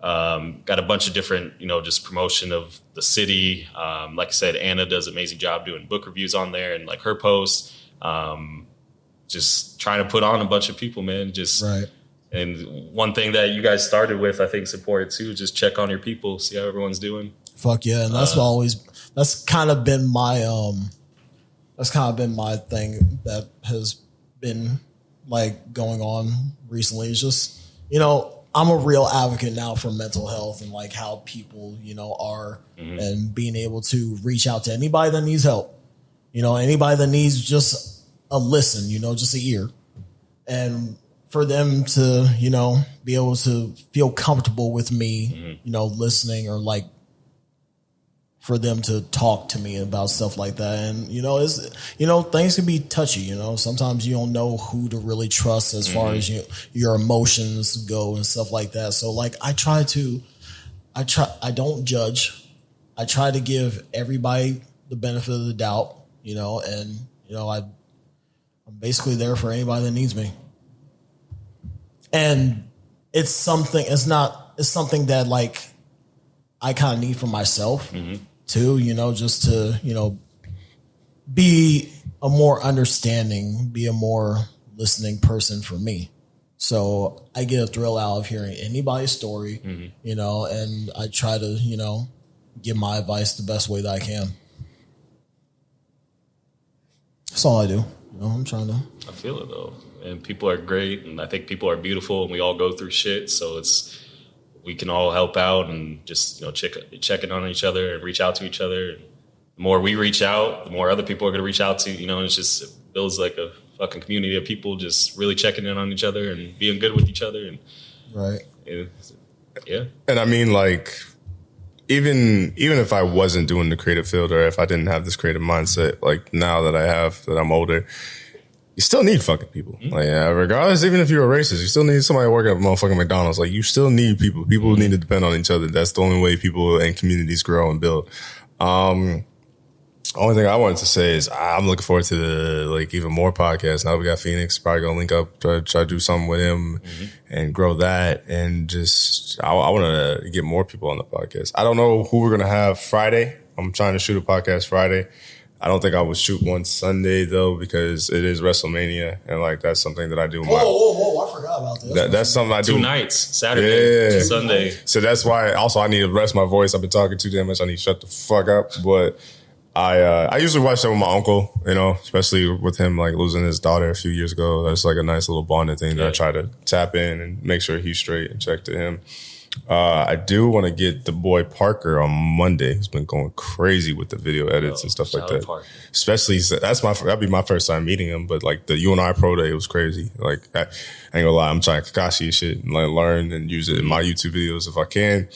Got a bunch of different, just promotion of the city. Like I said, Anna does an amazing job doing book reviews on there and like her posts. Just trying to put on a bunch of people, man. Right. And one thing that you guys started with, I think is important too. Just check on your people, see how everyone's doing. Fuck yeah. And that's kind of been my thing that has been like going on recently. It's just, I'm a real advocate now for mental health and like how people, are and being able to reach out to anybody that needs help, anybody that needs just a listen, just an ear, and for them to, be able to feel comfortable with me, listening, or like for them to talk to me about stuff like that. And, things can be touchy, sometimes you don't know who to really trust as far as your emotions go and stuff like that. So like, I don't judge. I try to give everybody the benefit of the doubt, and, I'm basically there for anybody that needs me. And it's something that like I kind of need for myself. Too, just to, be a more understanding, be a more listening person for me. So I get a thrill out of hearing anybody's story, and I try to, give my advice the best way that I can. That's all I do. I'm trying to. I feel it though. And people are great, and I think people are beautiful, and we all go through shit. So we can all help out and just, checking on each other and reach out to each other. And the more we reach out, the more other people are going to reach out to, it builds like a fucking community of people just really checking in on each other and being good with each other. And right. Yeah. And I mean, like, even if I wasn't doing the creative field, or if I didn't have this creative mindset, like now that I'm older, you still need fucking people. Like, regardless, even if you're a racist, you still need somebody working at motherfucking McDonald's. Like, you still need people. People need to depend on each other. That's the only way people and communities grow and build. Only thing I wanted to say is I'm looking forward to even more podcasts. Now we got Phoenix, probably gonna link up, try to do something with him and grow that. And just, I want to get more people on the podcast. I don't know who we're going to have Friday. I'm trying to shoot a podcast Friday. I don't think I would shoot one Sunday though, because it is WrestleMania, and like that's something that I do. Whoa! I forgot about this. That's something I do. 2 nights, Saturday, Sunday. So that's why. Also, I need to rest my voice. I've been talking too damn much. I need to shut the fuck up. But I usually watch that with my uncle. Especially with him like losing his daughter a few years ago. That's like a nice little bonding thing that I try to tap in and make sure he's straight and check to him. I do want to get the boy Parker on Monday. He's been going crazy with the video edits and stuff like that. Parker. Especially that'd be my first time meeting him. But like the UNI Pro Day, it was crazy. Like I ain't gonna lie, I'm trying Kakashi shit and like learn and use it in my YouTube videos if I can.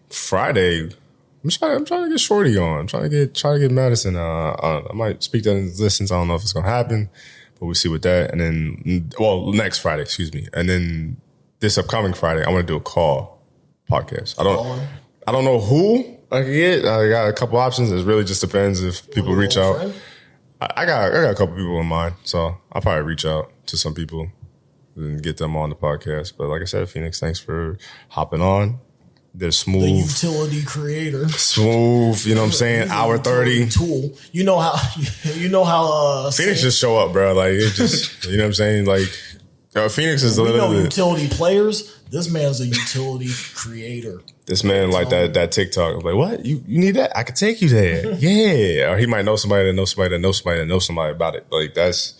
Friday, I'm trying to get Shorty on. I'm trying to get Madison. I might speak to him and listens. I don't know if it's gonna happen, but we'll see with that. And then, next Friday, excuse me, and then. This upcoming Friday, I want to do a call podcast. I don't know who I can get. I got a couple options. It really just depends if people reach out. I got a couple people in mind, so I'll probably reach out to some people and get them on the podcast. But like I said, Phoenix, thanks for hopping on. They're smooth. The utility creator. Smooth, you know what I'm saying? Hour 30. Tool. You know how Phoenix just show up, bro. Like, it just, you know what I'm saying? Like, Phoenix is literally utility players. This man's a utility creator. This man like that TikTok. I'm like, what? You need that? I could take you there. Yeah. Or he might know somebody that knows somebody that knows somebody that knows somebody about it. Like, that's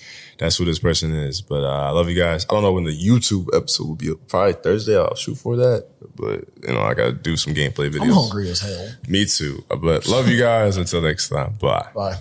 who this person is. But I love you guys. I don't know when the YouTube episode will be. Probably Thursday. I'll shoot for that. But, you know, I got to do some gameplay videos. I'm hungry as hell. Me too. But love you guys. Until next time. Bye. Bye.